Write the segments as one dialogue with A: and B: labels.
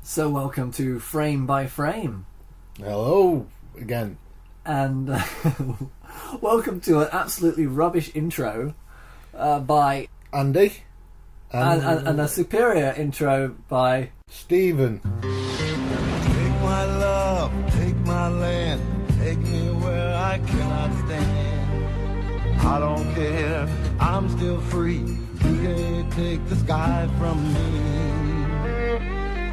A: So welcome to Frame by Frame.
B: Hello again.
A: And welcome to an absolutely rubbish intro by
B: Andy.
A: And a superior intro by
B: Stephen.
C: Take my love, take my land, take me where I cannot stand. I don't care, I'm still free. You can't take the sky from me.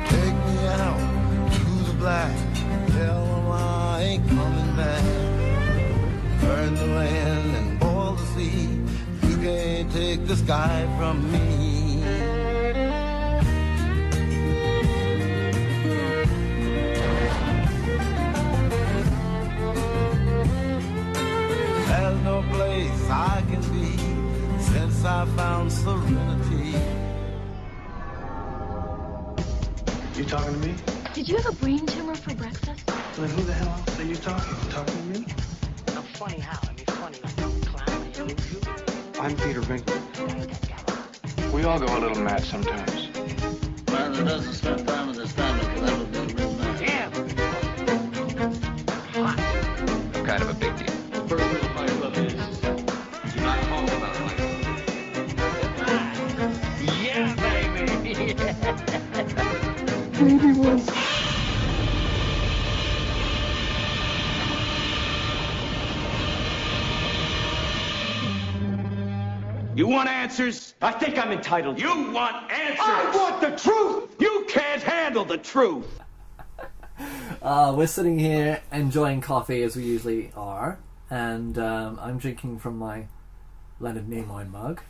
C: Take me out to the black, tell them I ain't coming back. Burn the land and boil the sea. You can't take the sky from me. There's no place I can be since I found serenity.
D: You talking to me?
E: Did you have a brain tumor for breakfast?
D: Then who the hell else are you talking? You talking to me?
F: I'm funny how? I mean, funny like a clown. You know?
D: I'm Peter Venkman.
G: We all go a little mad sometimes.
H: Man that doesn't spend time in his family can never be a real man.
F: Damn!
G: I'm kind of a big deal.
H: The first rule of my club is do not talk about my
F: Yeah, baby!
I: You want answers?
F: I think I'm entitled.
I: You want answers?
F: I want the truth!
I: You can't handle the truth.
A: we're sitting here enjoying coffee as we usually are, and I'm drinking from my Leonard Nimoy mug.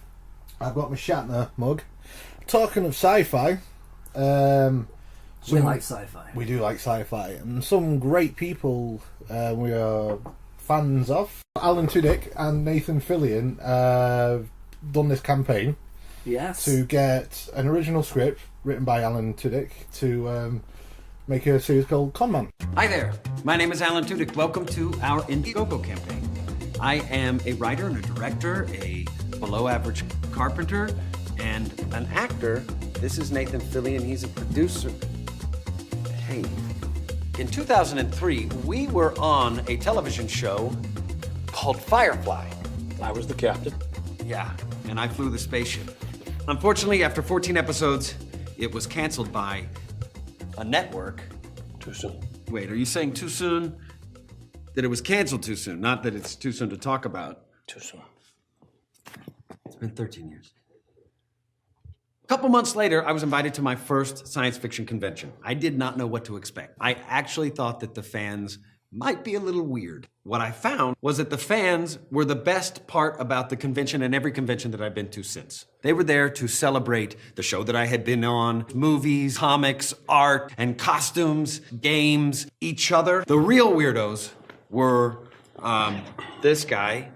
B: I've got my Shatner mug. Talking of sci-fi,
A: We like sci-fi.
B: we do like sci-fi, and some great people we are fans of. Alan Tudyk and Nathan Fillion done this campaign
A: Yes.
B: to get an original script written by Alan Tudyk to make a series called Conman.
J: Hi there, my name is Alan Tudyk. Welcome to our Indiegogo campaign. I am a writer and a director, a below-average carpenter, and an actor. This is Nathan Fillion, he's a producer. Hey, in 2003, we were on a television show called Firefly.
H: I was the captain.
J: Yeah, and I flew the spaceship. Unfortunately, after 14 episodes, it was canceled by a network.
H: Too soon.
J: Wait, are you saying too soon? That it was canceled too soon, not that it's too soon to talk about.
H: Too soon.
J: It's been 13 years. A couple months later, I was invited to my first science fiction convention. I did not know what to expect. I actually thought that the fans might be a little weird. What I found was that the fans were the best part about the convention and every convention that I've been to since. They were there to celebrate the show that I had been on, movies, comics, art, and costumes, games, each other. The real weirdos were this guy.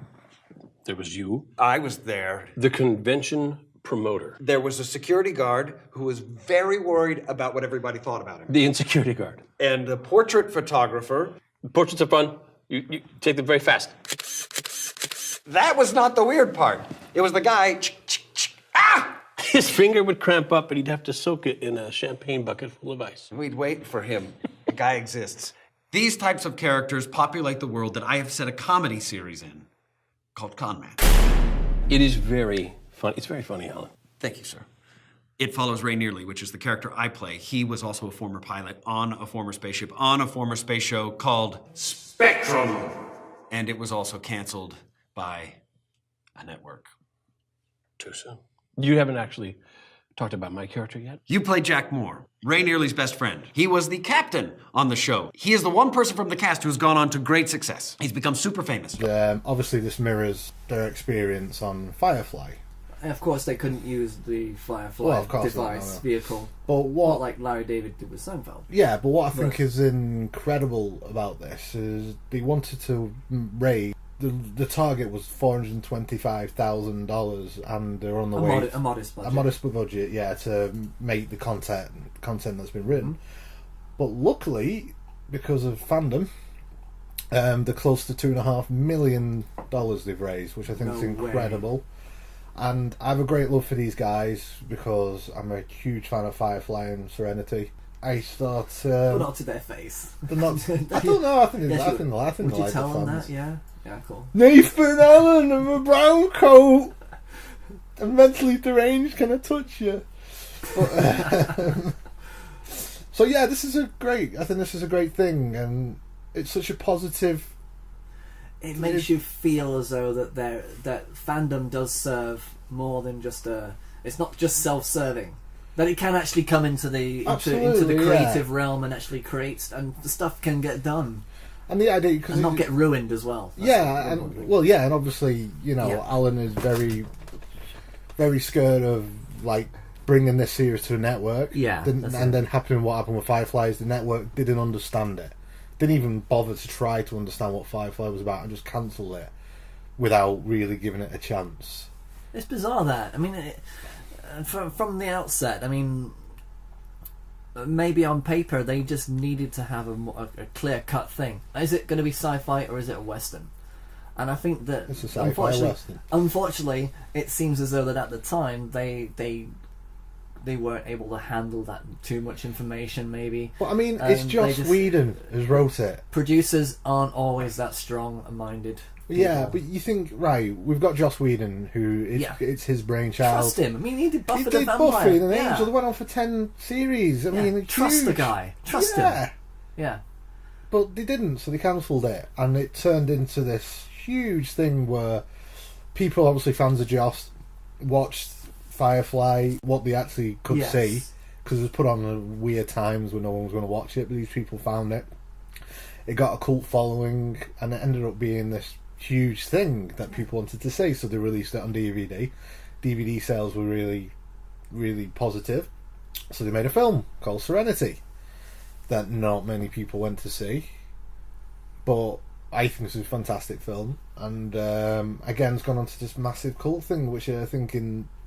H: There was you.
J: I was there.
H: The convention promoter.
J: There was a security guard who was very worried about what everybody thought about him.
H: The insecurity guard.
J: And a portrait photographer.
H: Portraits are fun. You take them very fast.
J: That was not the weird part. It was the guy.
H: His finger would cramp up and he'd have to soak it in a champagne bucket full of ice.
J: We'd wait for him. The guy exists. These types of characters populate the world that I have set a comedy series in called Conman.
H: It is very funny. It's very funny, Alan.
J: Thank you, sir. It follows Ray Nearly, which is the character I play. He was also a former pilot on a former spaceship on a former space show called Spectrum. And it was also canceled by a network.
H: Too soon. You haven't actually talked about my character yet?
J: You play Jack Moore, Ray Nearly's best friend. He was the captain on the show. He is the one person from the cast who's gone on to great success. He's become super famous.
B: Obviously, this mirrors their experience on Firefly.
A: And of course, they couldn't use the Firefly
B: Well, of course not,
A: device
B: no.
A: vehicle.
B: But what?
A: Like Larry David did with Seinfeld.
B: Yeah, but what I think is incredible about this is they wanted to raise. The target was $425,000, and they're on the way.
A: A modest budget.
B: A modest budget, yeah, to make the content that's been written. But luckily, because of Fandom, they're close to $2.5 million they've raised, which I think is incredible.
A: Way.
B: And I have a great love for these guys because I'm a huge fan of Firefly and Serenity. I thought.
A: But not to their face.
B: They're not. I don't know. I think they're
A: Yes,
B: laughing.
A: Would
B: They
A: you
B: like
A: tell
B: the
A: them
B: fans.
A: that? Yeah. Yeah, cool.
B: Nathan Allen in a brown coat. And mentally deranged, can I touch you? But, so yeah, this is a great. I think this is a great thing, and it's such a positive.
A: It makes you feel as though that fandom does serve more than just a. It's not just self-serving. That it can actually come into the creative realm and actually create, and the stuff can get done.
B: And the idea, because
A: and not get ruined as well.
B: And obviously, Alan is very, very scared of like bringing this series to a network.
A: Yeah,
B: and then what happened with Firefly is the network didn't understand it, didn't even bother to try to understand what Firefly was about, and just cancelled it without really giving it a chance.
A: It's bizarre that from the outset. I mean, maybe on paper they just needed to have a clear-cut thing. Is it going to be sci-fi or is it a western? And I think that
B: it's a sci-fi western.
A: Unfortunately, it seems as though that at the time they weren't able to handle that too much information. Maybe.
B: But I mean, it's Joss Whedon who's wrote it.
A: Producers aren't always that strong-minded.
B: Yeah, but you think, right, we've got Joss Whedon, who it's his brainchild.
A: Trust him. I mean, he did Buffy the
B: He did
A: Vampire.
B: Buffy and Angel. They went on for 10 series. I mean,
A: trust
B: huge.
A: the guy. Trust him. Yeah.
B: But they didn't, so they cancelled it. And it turned into this huge thing where people, obviously fans of Joss, watched Firefly, what they actually could see, because it was put on at weird times when no one was going to watch it, but these people found it. It got a cult following, and it ended up being this huge thing that people wanted to see, so they released it on DVD. DVD sales were really, really positive, so they made a film called Serenity that not many people went to see, but I think it's a fantastic film, and again it's gone on to this massive cult thing, which I think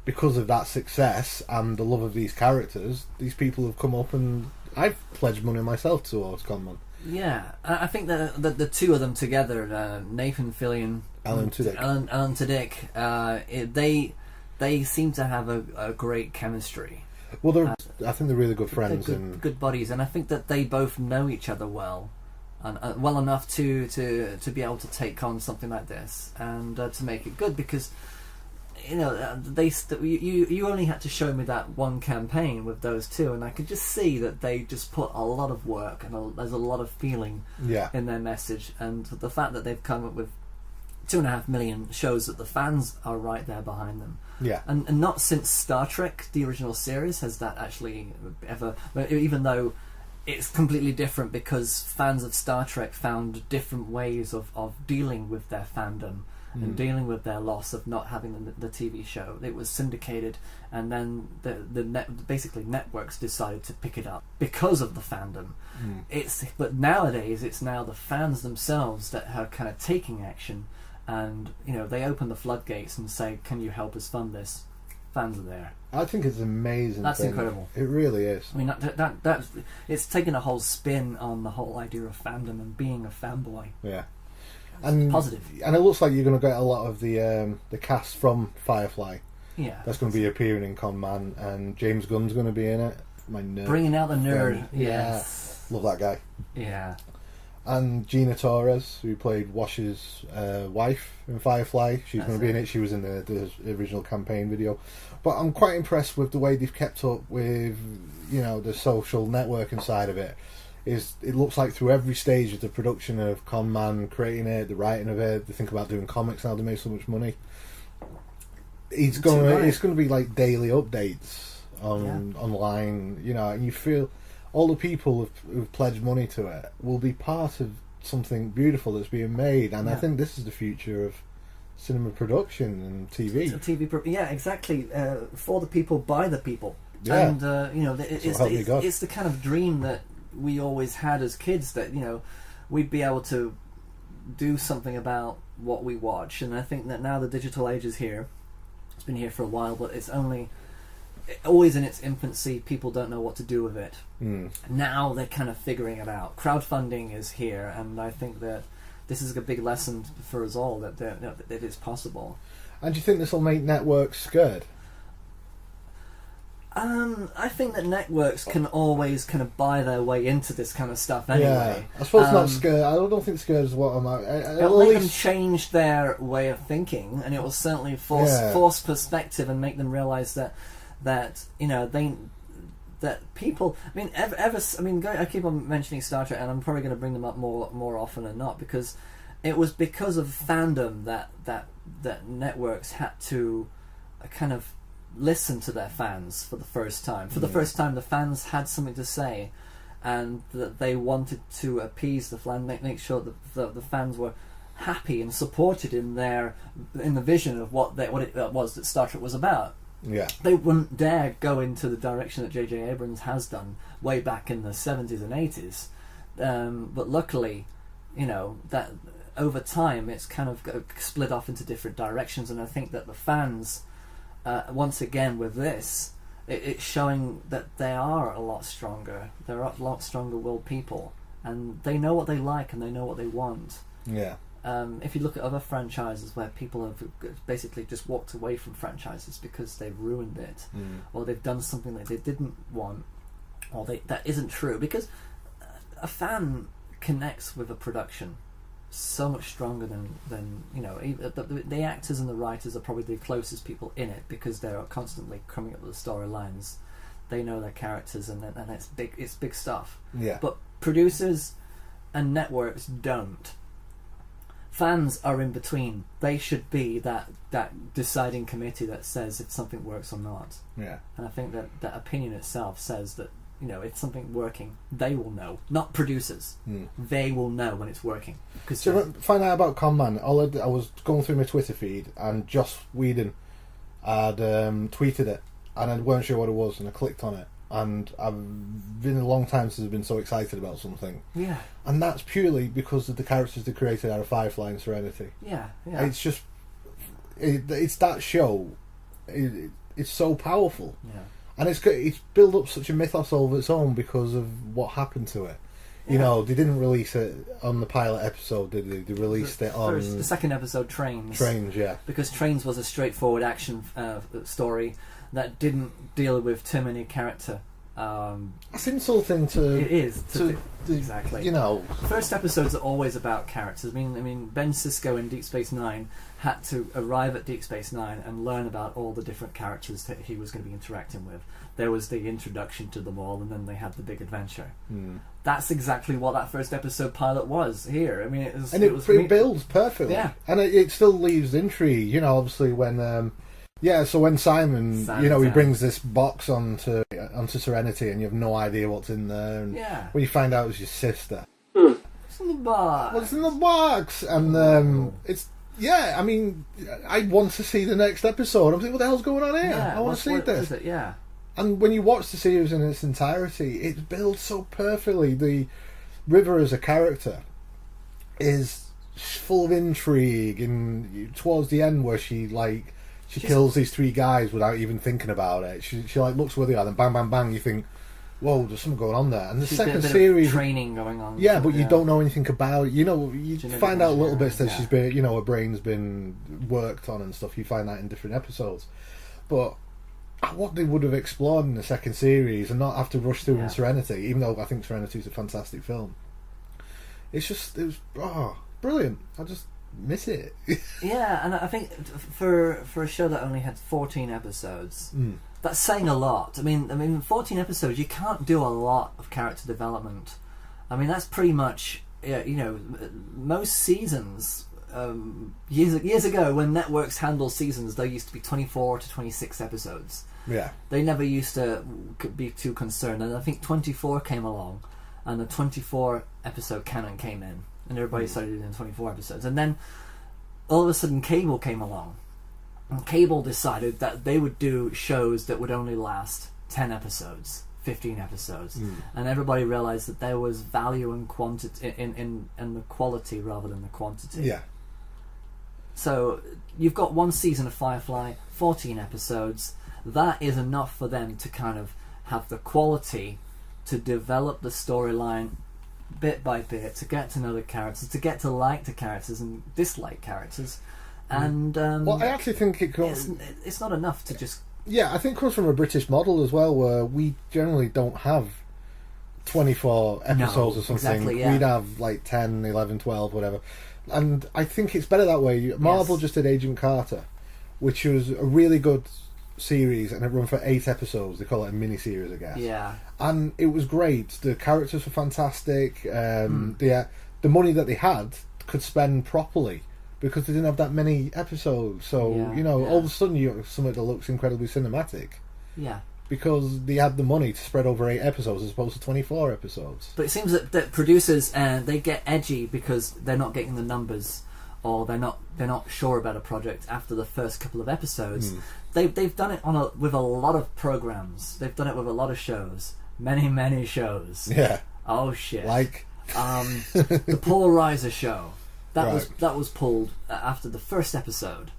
B: because of that success and the love of these characters, these people have come up, and I've pledged money myself towards Conman.
A: Yeah, I think that the two of them together, Nathan Fillion,
B: Alan Tudyk,
A: Alan Tudyk, they seem to have a great chemistry.
B: Well, I think they're really good friends
A: and good buddies, and I think that they both know each other well, and well enough to be able to take on something like this and to make it good, because you only had to show me that one campaign with those two, and I could just see that they just put a lot of work and there's a lot of feeling in their message, and the fact that they've come up with 2.5 million shows that the fans are right there behind them.
B: Yeah,
A: and not since Star Trek, the original series, has that actually ever, even though it's completely different, because fans of Star Trek found different ways of dealing with their fandom and dealing with their loss of not having the TV show. It was syndicated, and then basically networks decided to pick it up because of the fandom. But nowadays it's now the fans themselves that are kind of taking action, and they open the floodgates and say, "Can you help us fund this?" Fans are there.
B: I think it's amazing.
A: That's incredible.
B: It really is.
A: I mean, that's it's taken a whole spin on the whole idea of fandom and being a fanboy.
B: Yeah. And
A: positive,
B: and it looks like you're going to get a lot of the cast from Firefly.
A: Yeah,
B: that's going to be appearing in Con Man, and James Gunn's going to be in it. My nerd,
A: bringing out the nerd. Yes,
B: love that guy.
A: Yeah,
B: and Gina Torres, who played Wash's wife in Firefly, she's going to be in it. She was in the original campaign video. But I'm quite impressed with the way they've kept up with the social networking side of it. It looks like through every stage of the production of Con Man, creating it, the writing of it, they think about doing comics now, they make so much money. It's going to be like daily updates online, and you feel all the people who've pledged money to it will be part of something beautiful that's being made, and I think this is the future of cinema production and TV.
A: Yeah, exactly. For the people, by the people. Yeah. And it's the kind of dream that we always had as kids, that we'd be able to do something about what we watch. And I think that now the digital age is here. It's been here for a while, but it's always in its infancy. People don't know what to do with it. Now they're kind of figuring it out. Crowdfunding is here, and I think that this is a big lesson for us all, that it is possible.
B: And do you think this will make networks scared?
A: I think that networks can always kind of buy their way into this kind of stuff anyway.
B: Yeah, I suppose not scared. I don't think scared is what I'm at.
A: It'll make them change their way of thinking, and it will certainly force perspective and make them realise that you know that people. I mean, I keep on mentioning Star Trek, and I'm probably going to bring them up more often than not, because it was because of fandom that networks had to kind of listen to their fans for the first time. For the first time, the fans had something to say, and that they wanted to appease the fans, make sure that the fans were happy and supported in the vision of what it was that Star Trek was about.
B: Yeah,
A: they wouldn't dare go into the direction that J.J. Abrams has done way back in the 70s and 80s. But luckily, you know, that over time it's kind of split off into different directions, and I think that the fans, once again with this, it's showing that they are a lot stronger. They're a lot stronger-willed people, and they know what they like and they know what they want.
B: Yeah.
A: If you look at other franchises where people have basically just walked away from franchises because they've ruined it, or they've done something that they didn't want, or that isn't true, because a fan connects with a production so much stronger than you know. The actors and the writers are probably the closest people in it, because they're constantly coming up with the storylines. They know their characters, and it's big stuff.
B: Yeah.
A: But producers and networks don't. Fans are in between. They should be that deciding committee that says if something works or not.
B: Yeah.
A: And I think that opinion itself says that, you know, if something's working, they will know. Not producers. They will know when it's working.
B: So find out about Conman. I was going through my Twitter feed, and Joss Whedon had tweeted it, and I weren't sure what it was, and I clicked on it. And I've been a long time since I've been so excited about something.
A: Yeah.
B: And that's purely because of the characters they created out of Firefly and Serenity.
A: Yeah.
B: It's just... It's that show. It's so powerful.
A: Yeah.
B: And it's built up such a mythos all of its own because of what happened to it. You know, they didn't release it on the pilot episode, did they? They released it on...
A: the second episode, Trains.
B: Trains, yeah.
A: Because Trains was a straightforward action story that didn't deal with too many character.
B: That's insulting to...
A: It is. Exactly.
B: You know...
A: First episodes are always about characters. I mean, Ben Sisko in Deep Space Nine had to arrive at Deep Space Nine and learn about all the different characters that he was going to be interacting with. There was the introduction to them all, and then they had the big adventure. That's exactly what that first episode pilot was here. I mean, it
B: builds perfectly.
A: Yeah.
B: And it still leaves intrigue, you know, obviously when... so when Simon, you know, he brings this box onto Serenity, and you have no idea what's in there, and when you find out it's your sister.
A: What's in the box?
B: What's in the box? And it's... Yeah, I mean, I want to see the next episode. I'm thinking, what the hell's going on here?
A: Yeah,
B: I want to see this.
A: Is it? Yeah.
B: And when you watch the series in its entirety, it builds so perfectly. The River as a character is full of intrigue, and towards the end where she kills these three guys without even thinking about it. She looks where they are, then bang, bang, bang. You think, whoa, there's something going on there. And the second series,
A: training going on.
B: Yeah, but you don't know anything about it. You know, you find out little bits that she's been, you know, her brain's been worked on and stuff. You find that in different episodes, but what they would have explored in the second series and not have to rush through in Serenity, even though I think Serenity is a fantastic film. It was brilliant. I just miss it.
A: Yeah, and I think for a show that only had 14 episodes, that's saying a lot. I mean, 14 episodes, you can't do a lot of character development. I mean, that's pretty much, you know, most seasons. Years ago, when networks handled seasons, there used to be 24 to 26 episodes.
B: Yeah.
A: They never used to be too concerned, and I think 24 came along, and the 24 episode canon came in, and everybody started doing 24 episodes. And then all of a sudden Cable came along, and Cable decided that they would do shows that would only last 10 episodes, 15 episodes, and everybody realized that there was value in quantity in the quality rather than the quantity.
B: Yeah.
A: So you've got one season of Firefly, 14 episodes. That is enough for them to kind of have the quality to develop the storyline bit by bit, to get to know the characters, to get to like the characters and dislike characters. And
B: well, I actually think
A: it's not enough to just
B: Yeah, I think it comes from a British model as well, where we generally don't have 24 episodes or something.
A: Exactly, yeah.
B: We'd have like 10, 11, 12, whatever. And I think it's better that way. Marvel just did Agent Carter, which was a really good series, and it ran for 8 episodes. They call it a mini-series, I guess.
A: Yeah.
B: And it was great. The characters were fantastic. The money that they had could spend properly, because they didn't have that many episodes. So, all of a sudden you have something that looks incredibly cinematic.
A: Yeah.
B: Because they had the money to spread over 8 episodes as opposed to 24 episodes.
A: But it seems that producers, they get edgy because they're not getting the numbers, or they're not sure about a project after the first couple of episodes. They've done it with a lot of programs. They've done it with a lot of shows. Many shows.
B: Yeah.
A: Oh shit.
B: Like
A: the Paul Reiser show. That was pulled after the first episode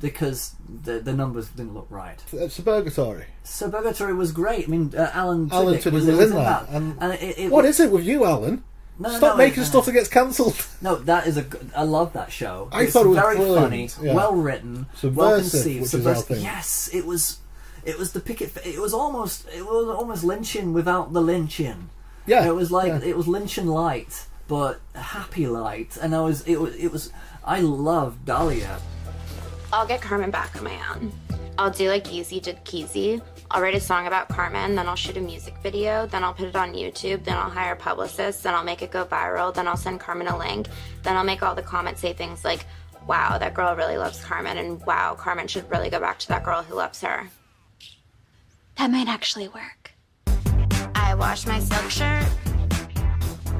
A: because the numbers didn't look right.
B: Suburgatory.
A: Suburgatory was great. I mean, Alan
B: Tudyk
A: was
B: in
A: that.
B: And what is it with you, Alan? Stop making stuff that gets cancelled.
A: No, that is I love that show.
B: I thought it was
A: very
B: brilliant.
A: funny, well written,
B: Subversive,
A: well conceived.
B: which is our thing.
A: Yes, it was the picket. It was almost lynching without the lynching.
B: Yeah,
A: it was lynching light, but happy light, and it was. I love Dahlia.
K: I'll get Carmen back on my own. I'll do like Yeezy did Keezy. I'll write a song about Carmen, then I'll shoot a music video, then I'll put it on YouTube, then I'll hire publicists, then I'll make it go viral, then I'll send Carmen a link, then I'll make all the comments say things like, wow, that girl really loves Carmen, and wow, Carmen should really go back to that girl who loves her. That might actually work. I washed my silk shirt.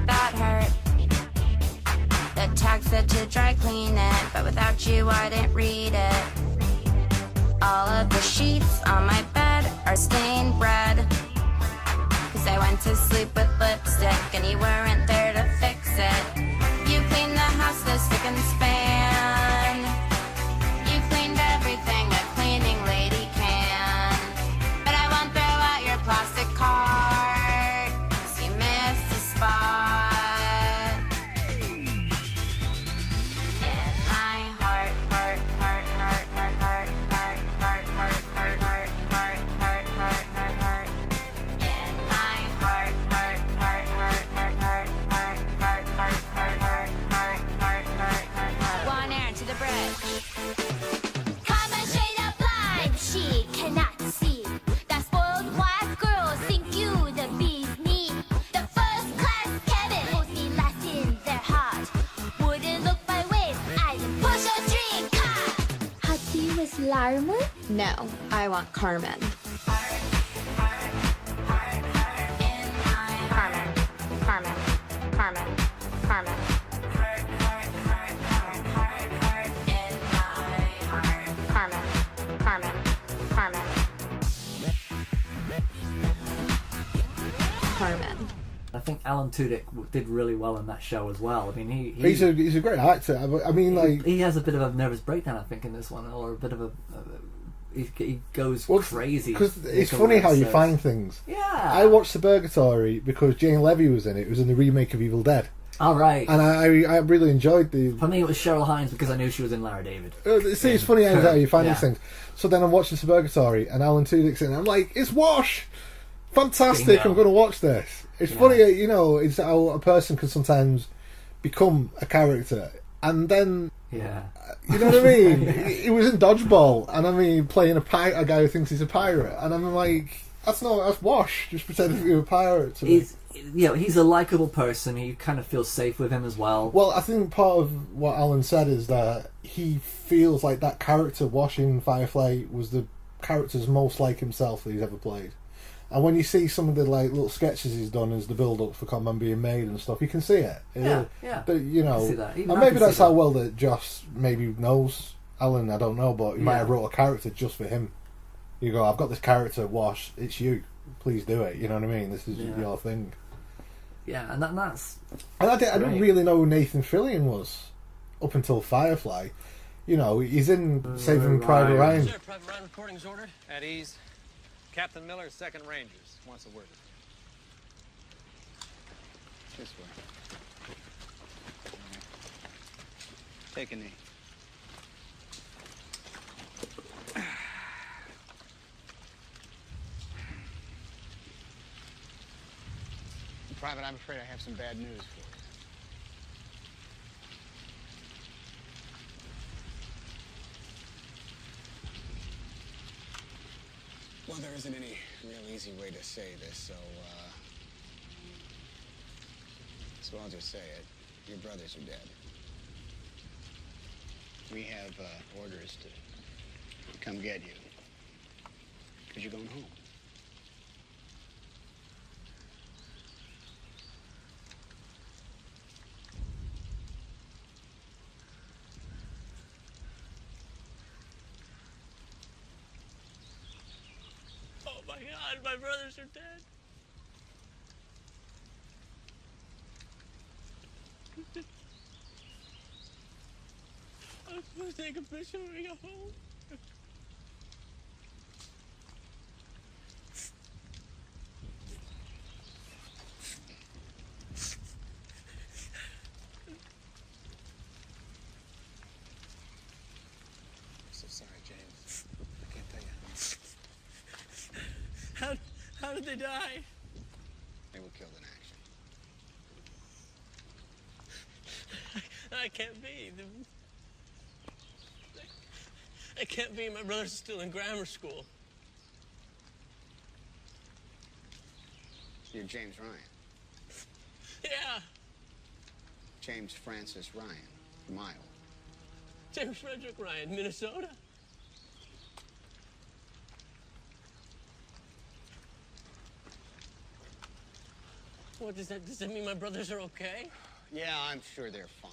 K: That hurt. The tag said to dry clean it, but without you I didn't read it. All of the sheets on my bed are stained red, 'cause I went to sleep with lipstick and you weren't there to fix it. You cleaned the house this spick and span. You cleaned everything a cleaning lady can. But I won't throw out your plastic cart, 'cause you missed a spot. In my heart, heart, heart, heart, heart, heart, heart, heart, heart, heart, heart, heart, heart, heart, heart, heart. In my heart, heart, heart, heart, heart, heart, heart, heart, heart, heart, heart, heart, heart, heart, heart, heart. One air to the bridge. Come and shade up blind, she cannot see. That spoiled white girl think you the bee's knee. The first class cabin holds me last in their heart. Wouldn't look my way, I push a drink. Happy with Larman? No, I want Carmen. Carmen, Carmen, Carmen, Carmen. Carmen, Carmen, Carmen. Carmen.
A: I think Alan Tudyk did really well in that show as well. I mean,
B: He's a great actor. I mean, like
A: he has a bit of a nervous breakdown, I think, in this one, or a bit of he goes crazy.
B: Because it's funny how you find things.
A: Yeah.
B: I watched Suburgatory because Jane Levy was in it. It was in the remake of Evil Dead.
A: All right.
B: And I really enjoyed the...
A: For me, it was Cheryl Hines because I knew she was in Larry David.
B: See, it's funny how you find these things. So then I'm watching Suburgatory and Alan Tudyk's in it. I'm like, it's Wash! Fantastic,
A: Bingo.
B: I'm going to watch this. It's funny, it's how a person can sometimes become a character. And then...
A: Yeah.
B: You know what I mean? He was in Dodgeball, and I mean, playing a guy who thinks he's a pirate. And I'm like, that's Wash, just pretending to be a pirate to me.
A: He's a likable person. You kind of feel safe with him as well.
B: Well, I think part of what Alan said is that he feels like that character, Wash in Firefly, was the character's most like himself that he's ever played. And when you see some of the like little sketches he's done as the build-up for Conman being made and stuff, you can see it.
A: Yeah.
B: You know,
A: I can see that. Even
B: and
A: I
B: maybe
A: can
B: that's
A: see
B: how
A: that.
B: well that Joss maybe knows Alan. I don't know, but he might have wrote a character just for him. You go, I've got this character, Wash. It's you. Please do it. You know what I mean? This is your thing.
A: Yeah, and that's.
B: And I didn't really know who Nathan Fillion was up until Firefly. You know, he's in Saving Private Ryan.
L: Sir, Private Ryan recordings ordered. At ease. Captain Miller, 2nd Rangers. Wants a word. This way. Take a knee.
M: Private, I'm afraid I have some bad news for you. Well, there isn't any real easy way to say this, so I'll just say it. Your brothers are dead. We have orders to come get you. Because you're going home.
H: Oh my God, my brothers are dead. I'm supposed to take a picture when we go home.
M: I'm so sorry, James. I can't tell you.
H: How did they die?
M: They were killed in action.
H: That can't be. That can't be. My brothers are still in grammar school.
M: You're James Ryan.
H: Yeah,
M: James Francis Ryan from Iowa.
H: James Frederick Ryan, Minnesota. What does that mean? My brothers are okay?
M: Yeah, I'm sure they're fine.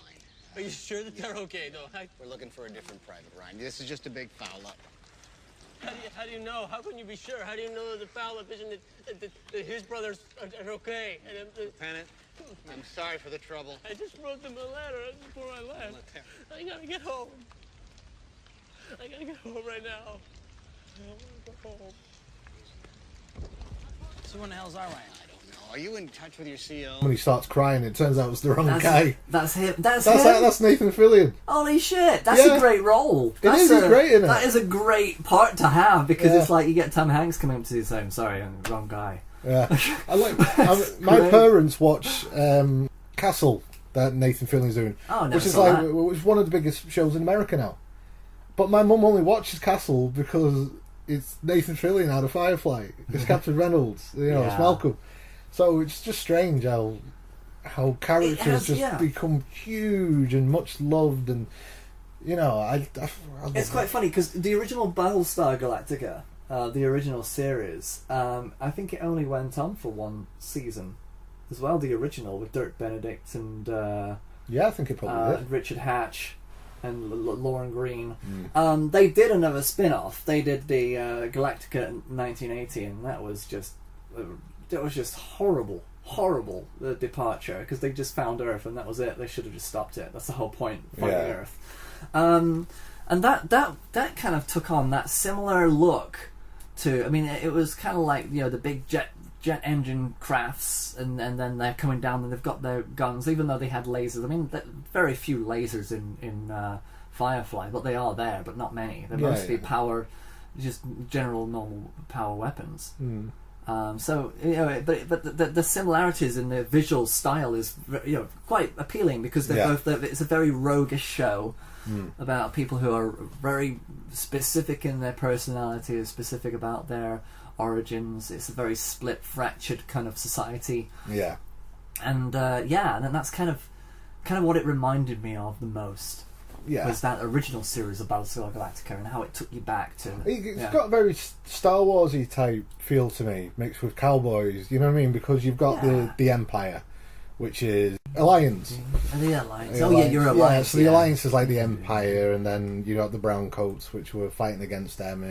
H: Are you sure that they're okay, though?
M: We're looking for a different private, Ryan. This is just a big foul-up.
H: How do you know? How can you be sure? How do you know that the foul-up isn't that his brothers are okay?
M: Lieutenant, I'm sorry for the trouble.
H: I just wrote them a letter before I left. I gotta get home. I gotta get home right now. I want to go home.
F: So when the hell's our Ryan?
M: Are you in touch with your CO?
B: When he starts crying, it turns out it's the wrong guy.
A: That's him. That's
B: him. That's Nathan Fillion.
A: Holy shit! That's a great role.
B: He's great in it.
A: That is a great part to have because it's like you get Tom Hanks coming up to you saying, "Sorry, I'm the wrong guy."
B: Yeah, my parents watch Castle that Nathan Fillion's doing, which is it's one of the biggest shows in America now. But my mum only watches Castle because it's Nathan Fillion out of Firefly. It's Captain Reynolds. It's Malcolm. So it's just strange how characters become huge and much loved, and I
A: it's quite funny because the original Battlestar Galactica, the original series, I think it only went on for one season, as well. The original with Dirk Benedict and
B: I think it probably did.
A: Richard Hatch and Lauren Green. They did another spin-off. They did the Galactica in 1980, and that was just. It was just horrible, the departure, because they just found Earth and that was it. They should have just stopped it. That's the whole point, finding Earth. And that kind of took on that similar look to. I mean, it was kind of like the big jet engine crafts, and then they're coming down and they've got their guns, even though they had lasers. I mean, very few lasers in Firefly, but they are there, but not many. They're mostly power, just general normal power weapons. So but the similarities in the visual style is quite appealing because they're both. It's a very roguish show about people who are very specific in their personality, specific about their origins. It's a very split, fractured kind of society.
B: Yeah,
A: and and that's kind of what it reminded me of the most.
B: Yeah.
A: Was that original series of Battlestar Galactica and how it took you back to...
B: It's got a very Star Wars-y type feel to me, mixed with cowboys, you know what I mean? Because you've got the Empire, which is Alliance.
A: The Alliance. You're Alliance.
B: So the Alliance is like the Empire, and then you got the Brown Coats, which were fighting against them,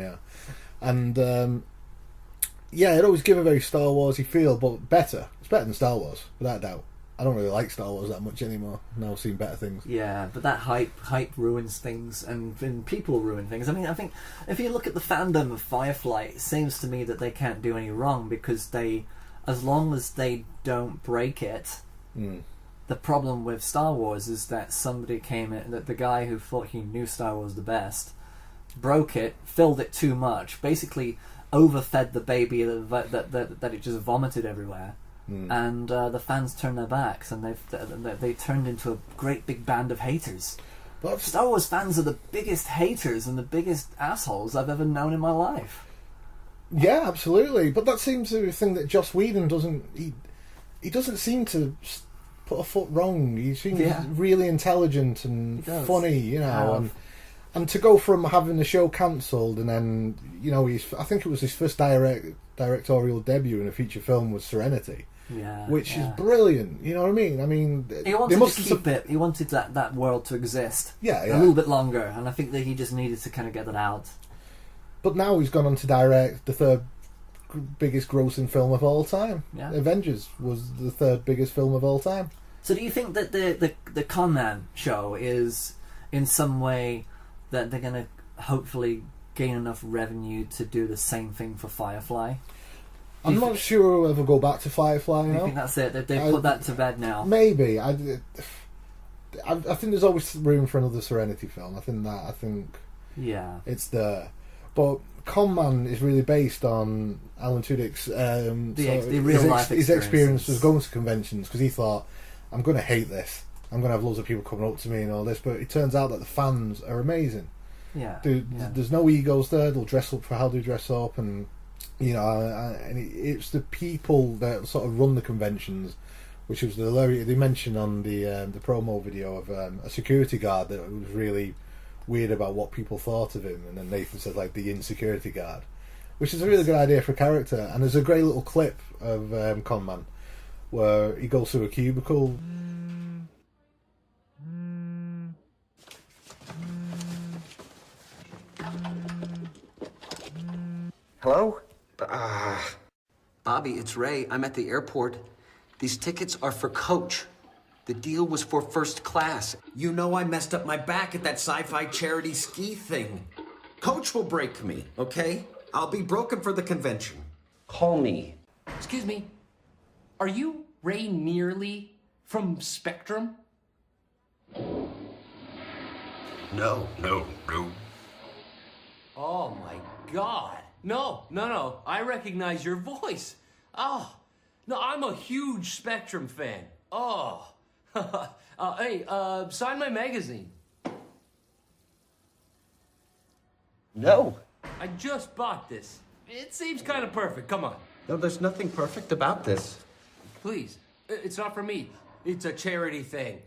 B: And, it always give a very Star Wars-y feel, but better. It's better than Star Wars, without a doubt. I don't really like Star Wars that much anymore. Now I've seen better things.
A: Yeah, but that hype ruins things, and people ruin things. I mean, I think if you look at the fandom of Firefly, it seems to me that they can't do any wrong because as long as they don't break it. The problem with Star Wars is that somebody came in, that the guy who thought he knew Star Wars the best, broke it, filled it too much, basically overfed the baby that it just vomited everywhere. and the fans turned their backs, and they turned into a great big band of haters.
B: But
A: Star Wars fans are the biggest haters and the biggest assholes I've ever known in my life.
B: Yeah, absolutely. But that seems to be a thing that Joss Whedon doesn't. He doesn't seem to put a foot wrong. He seems really intelligent and funny, you know. And to go from having the show cancelled and then, you know, I think it was his first directorial debut in a feature film was Serenity.
A: Yeah,
B: which is brilliant. You know what I mean? I mean,
A: he wanted to keep it. He wanted that world to exist.
B: Yeah,
A: a little bit longer, and I think that he just needed to kind of get that out.
B: But now he's gone on to direct the third biggest grossing film of all time.
A: Yeah.
B: Avengers was the third biggest film of all time.
A: So, do you think that the Con Man show is in some way that they're going to hopefully gain enough revenue to do the same thing for Firefly?
B: I'm not sure we'll ever go back to Firefly now.
A: Do you think that's it? They've put that to bed now?
B: Maybe. I think there's always room for another Serenity film. I think it's there. But Con Man is really based on Alan Tudyk's
A: the real life
B: his experience was going to conventions, because he thought, I'm going to hate this. I'm going to have loads of people coming up to me and all this. But it turns out that the fans are amazing.
A: Yeah.
B: There's no egos there. They'll dress up for how they dress up, and you know, and it's the people that sort of run the conventions, which was they mentioned on the promo video of a security guard that was really weird about what people thought of him, and then Nathan said like the insecurity guard, which is a really good idea for a character. And there's a great little clip of Con Man where he goes through a cubicle.
N: Hello? Bobby, it's Ray. I'm at the airport. These tickets are for coach. The deal was for first class.
J: You know I messed up my back at that sci-fi charity ski thing. Coach will break me, okay? I'll be broken for the convention.
N: Call me.
O: Excuse me. Are you Ray Nearly from Spectrum?
N: No.
O: Oh my God. No. I recognize your voice. Oh, no, I'm a huge Spectrum fan. Oh. Hey, sign my magazine.
N: No.
O: I just bought this. It seems kind of perfect. Come on.
J: No, there's nothing perfect about this.
O: Please. It's not for me. It's a charity thing.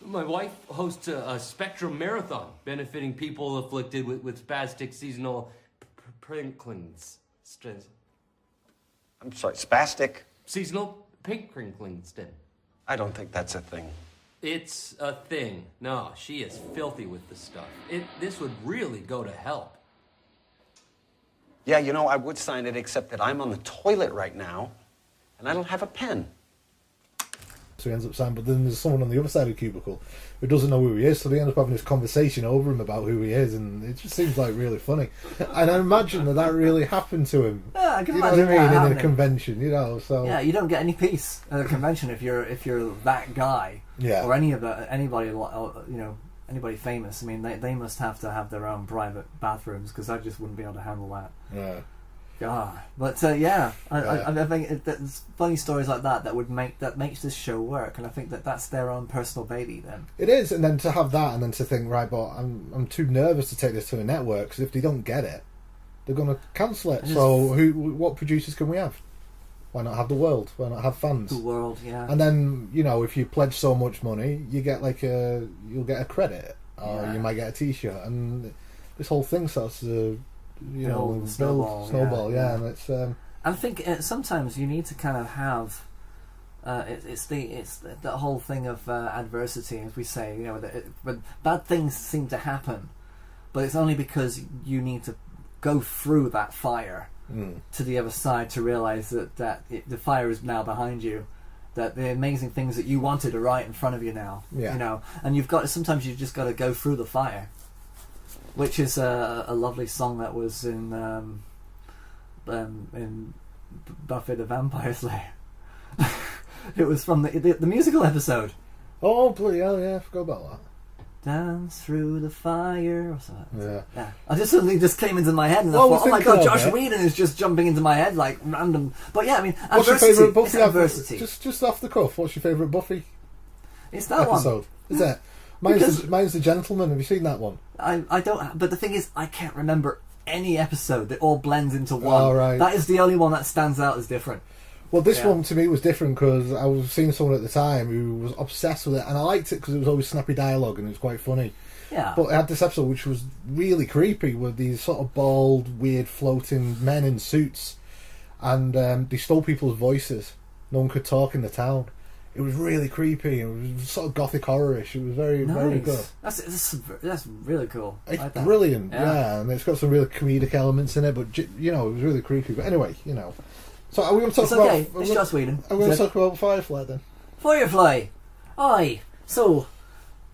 O: My wife hosts a Spectrum marathon benefiting people afflicted with spastic seasonal prinklings.
N: I'm sorry, spastic?
O: Seasonal Pinkricklington.
N: I don't think that's a thing.
O: It's a thing. No, she is filthy with the stuff. This would really go to help.
N: Yeah, you know, I would sign it, except that I'm on the toilet right now, and I don't have a pen.
B: So he ends up signing, but then there's someone on the other side of the cubicle who doesn't know who he is, so they end up having this conversation over him about who he is, and it just seems like really funny. And I imagine that really happened to him.
A: Yeah, I can
B: you know
A: imagine
B: what I mean,
A: that
B: in a convention, you know. So
A: yeah, you don't get any peace at a convention if you're that guy, or anybody anybody famous. I mean, they must have to have their own private bathrooms, because I just wouldn't be able to handle that.
B: Yeah.
A: God, but I think there's funny stories like that makes this show work, and I think that's their own personal baby. Then
B: it is, and then to have that, and then to think, right, but I'm too nervous to take this to a network, because if they don't get it, they're going to cancel it. So what producers can we have? Why not have the world? Why not have fans?
A: The world, yeah.
B: And then if you pledge so much money, you get you'll get a credit, or you might get a T-shirt, and this whole thing starts to. Snowball, yeah. And it's.
A: I think sometimes you need to kind of have. It's the whole thing of adversity, as we say. When bad things seem to happen, but it's only because you need to go through that fire to the other side to realize that the fire is now behind you. That the amazing things that you wanted are right in front of you now.
B: Yeah.
A: And sometimes you've just got to go through the fire. Which is a lovely song that was in Buffy the Vampire Slayer. It was from the musical episode.
B: Oh, bloody hell, yeah, I forgot about
A: dance through the fire or something.
B: Yeah.
A: I just suddenly just came into my head and I
B: Well,
A: thought, oh my god, Josh
B: it.
A: Whedon is just jumping into my head like random. But yeah, I mean,
B: What's your
A: adversity.
B: favourite Buffy
A: It's adversity.
B: Just off the cuff, what's your favourite Buffy
A: It's that
B: episode? Is it? Mine's the Gentleman. Have you seen that one?
A: I don't. But the thing is, I can't remember any episode. It all blends into one.
B: Oh, right.
A: That is the only one that stands out as different.
B: Well, this one to me was different because I was seeing someone at the time who was obsessed with it, and I liked it because it was always snappy dialogue and it was quite funny.
A: Yeah.
B: But it had this episode which was really creepy with these sort of bald, weird, floating men in suits, and they stole people's voices. No one could talk in the town. It was really creepy. It was sort of gothic horror-ish. It was very, very good.
A: That's really cool.
B: It's
A: like that.
B: brilliant, yeah, and it's got some really comedic elements in it. But you know, it was really creepy. But anyway, you know. So are we going to talk
A: It's
B: about?
A: okay. It's Joss Whedon.
B: Are we going to talk about Firefly then?
A: Firefly. Aye. So,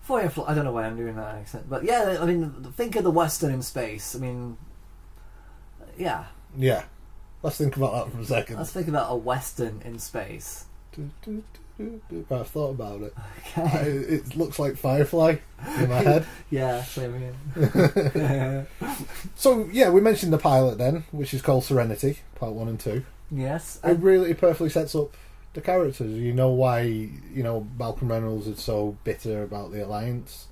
A: Firefly. I don't know why I'm doing that accent, but yeah. I mean, think of the Western in space. I mean, yeah.
B: Yeah. Let's think about that for a second.
A: Let's think about a Western in space.
B: I've thought about it.
A: Okay.
B: It looks like Firefly in my head.
A: Yeah, same here.
B: So yeah, we mentioned the pilot then, which is called Serenity, part 1 and 2.
A: Yes.
B: It perfectly sets up the characters. You know why Malcolm Reynolds is so bitter about the Alliance.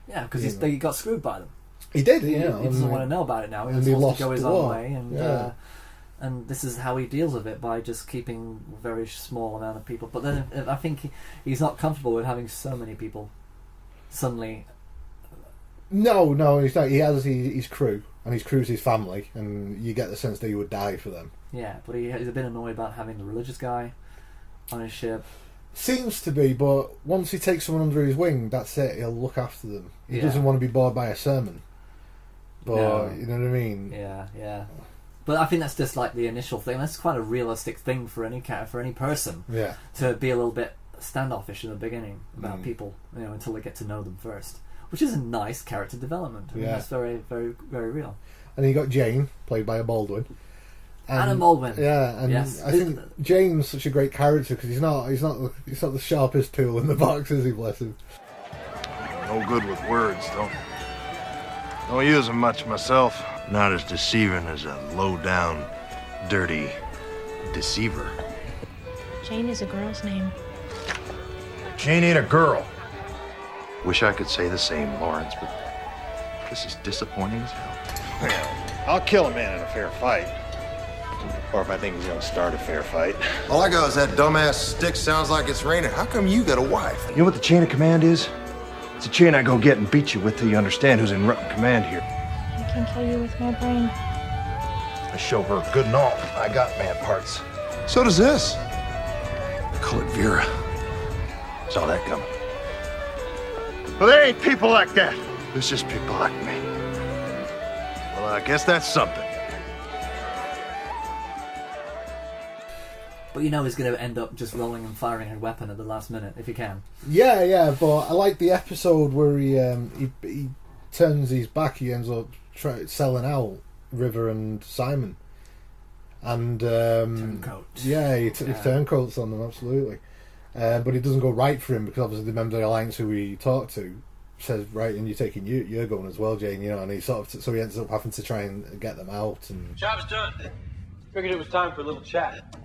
A: Yeah, because he got screwed by them.
B: He did.
A: He doesn't want to know about it now. He just wants to go his own way, and this is how he deals with it, by just keeping a very small amount of people. But then I think he's not comfortable with having so many people suddenly.
B: No, he's not. He has his crew, and his crew's his family, and you get the sense that he would die for them.
A: Yeah, but he's a bit annoyed about having the religious guy on his ship.
B: Seems to be, but once he takes someone under his wing, that's it. He'll look after them. He doesn't want to be bored by a sermon. But you know what I mean?
A: Yeah. But I think that's just like the initial thing. That's quite a realistic thing for any person.
B: Yeah.
A: To be a little bit standoffish in the beginning about people, until they get to know them first, which is a nice character development. I mean, that's very, very, very real.
B: And you got Jane, played by a Baldwin.
A: Anna Baldwin.
B: Yeah, and
A: yes.
B: I think Jane's such a great character because he's not the sharpest tool in the box, is he? Bless him.
C: No good with words, don't use them much myself. Not as deceiving as a low-down, dirty deceiver.
E: Jane is a girl's name.
C: Jane ain't a girl. Wish I could say the same, Lawrence, but this is disappointing as hell. Well, I'll kill a man in a fair fight. Or if I think he's gonna start a fair fight.
P: All I got is that dumbass stick sounds like it's raining. How come you got a wife?
C: You know what the chain of command is? It's a chain I go get and beat you with till you understand who's in command here.
E: I can kill you with my brain.
C: I show her good and all. I got man parts.
P: So does this.
C: I call it Vera. Saw that coming. Well, there ain't people like that. There's just people like me. Well, I guess that's something.
A: But he's going to end up just rolling and firing a weapon at the last minute if he can.
B: Yeah, but I like the episode where he turns his back. He ends up selling out River and Simon, and
A: turncoats.
B: Yeah, he turncoats on them, absolutely. But it doesn't go right for him because obviously the member of the Alliance who he talked to says, right, and you're going as well, Jane. And he so he ends up having to try and get them out. And
O: Job's done. Figured it was time for a little chat.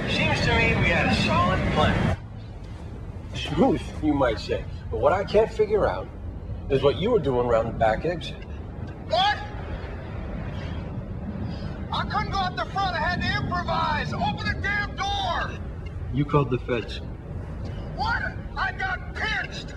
L: Seems to me we had a solid plan.
O: Smooth, you might say. But what I can't figure out is what you were doing around the back exit.
Q: What? I couldn't go out the front. I had to improvise. Open the damn door.
O: You called the feds.
Q: What? I got pinched.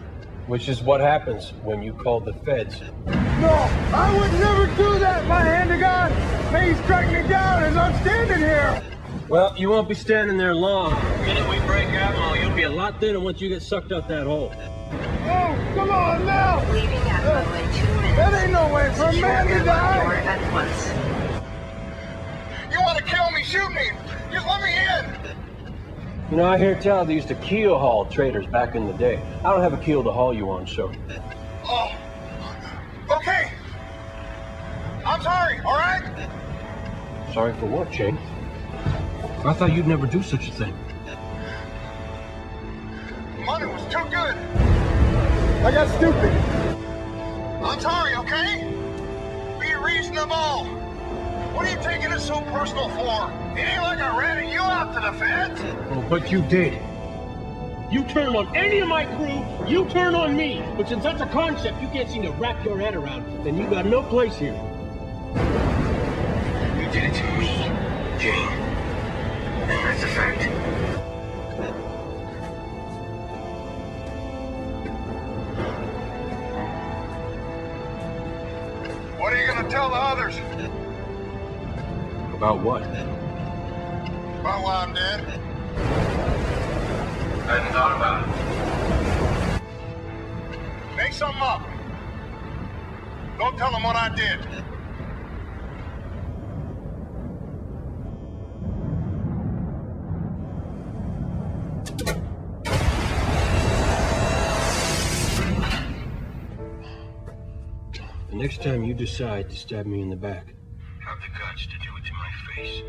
O: Which is what happens when you call the feds.
Q: No, I would never do that. My hand to God may he strike me down as I'm standing here.
O: Well, you won't be standing there long. The minute we break out, you'll be a lot thinner once you get sucked out that hole.
Q: Oh, come on now.
R: Leaving Atmo in 2 minutes.
Q: That ain't no way for a man to die.
R: At once.
Q: You want to kill me? Shoot me. Just let me in.
O: You know, I hear tell they used to keel haul traders back in the day. I don't have a keel to haul you on, so.
Q: Oh, okay.
S: Sorry for what, Jane? I thought you'd never do such a thing.
Q: Money was too good. I got stupid. I'm sorry, okay? Be reasonable. What are you taking it so personal for? It ain't like I ratted you out to the feds.
S: Oh, but you did. You turn on any of my crew, you turn on me. But since that's a concept you can't seem to wrap your head around, then you got no place here.
Q: You did it to me, Jane. And that's a fact. What are you gonna tell the others?
S: About what?
Q: About why I'm dead?
S: I hadn't thought about it.
Q: Make something up. Don't tell them what I did.
S: The next time you decide to stab me in the back,
Q: Have the guts to do it to my face.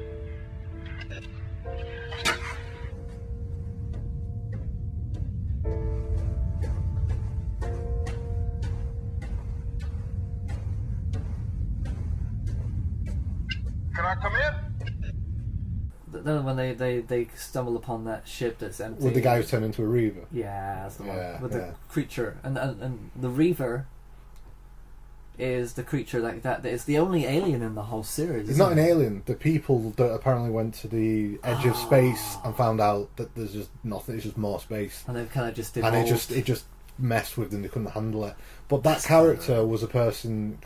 Q: Can I come in?
A: Then when they stumble upon that ship that's empty.
B: With the guy who's turned into a Reaver.
A: Yeah, that's the
B: Yeah,
A: one. With
B: yeah.
A: the creature. And the Reaver is the creature that is the only alien in the whole series.
B: It's not an alien. The people that apparently went to the edge of space and found out that there's just nothing. It's just more space.
A: And they've kind of just
B: and it just messed with them. They couldn't handle it. But that character was a person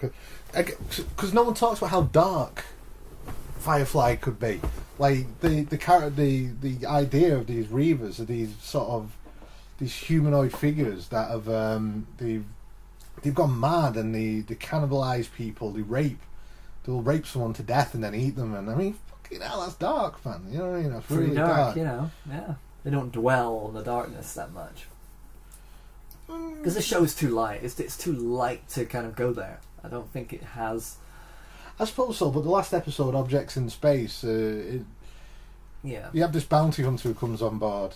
B: because no one talks about how dark Firefly could be. Like the idea of these Reavers are these sort of these humanoid figures that have they've gone mad and they cannibalise people. They'll rape someone to death and then eat them. And I mean, fucking hell, that's dark, man. You know what I mean? That's
A: pretty
B: really
A: dark, you know. Yeah, they don't dwell on the darkness that much because the show's too light. It's too light to kind of go there. I don't think it has.
B: I suppose so, but the last episode, Objects in Space, you have this bounty hunter who comes on board,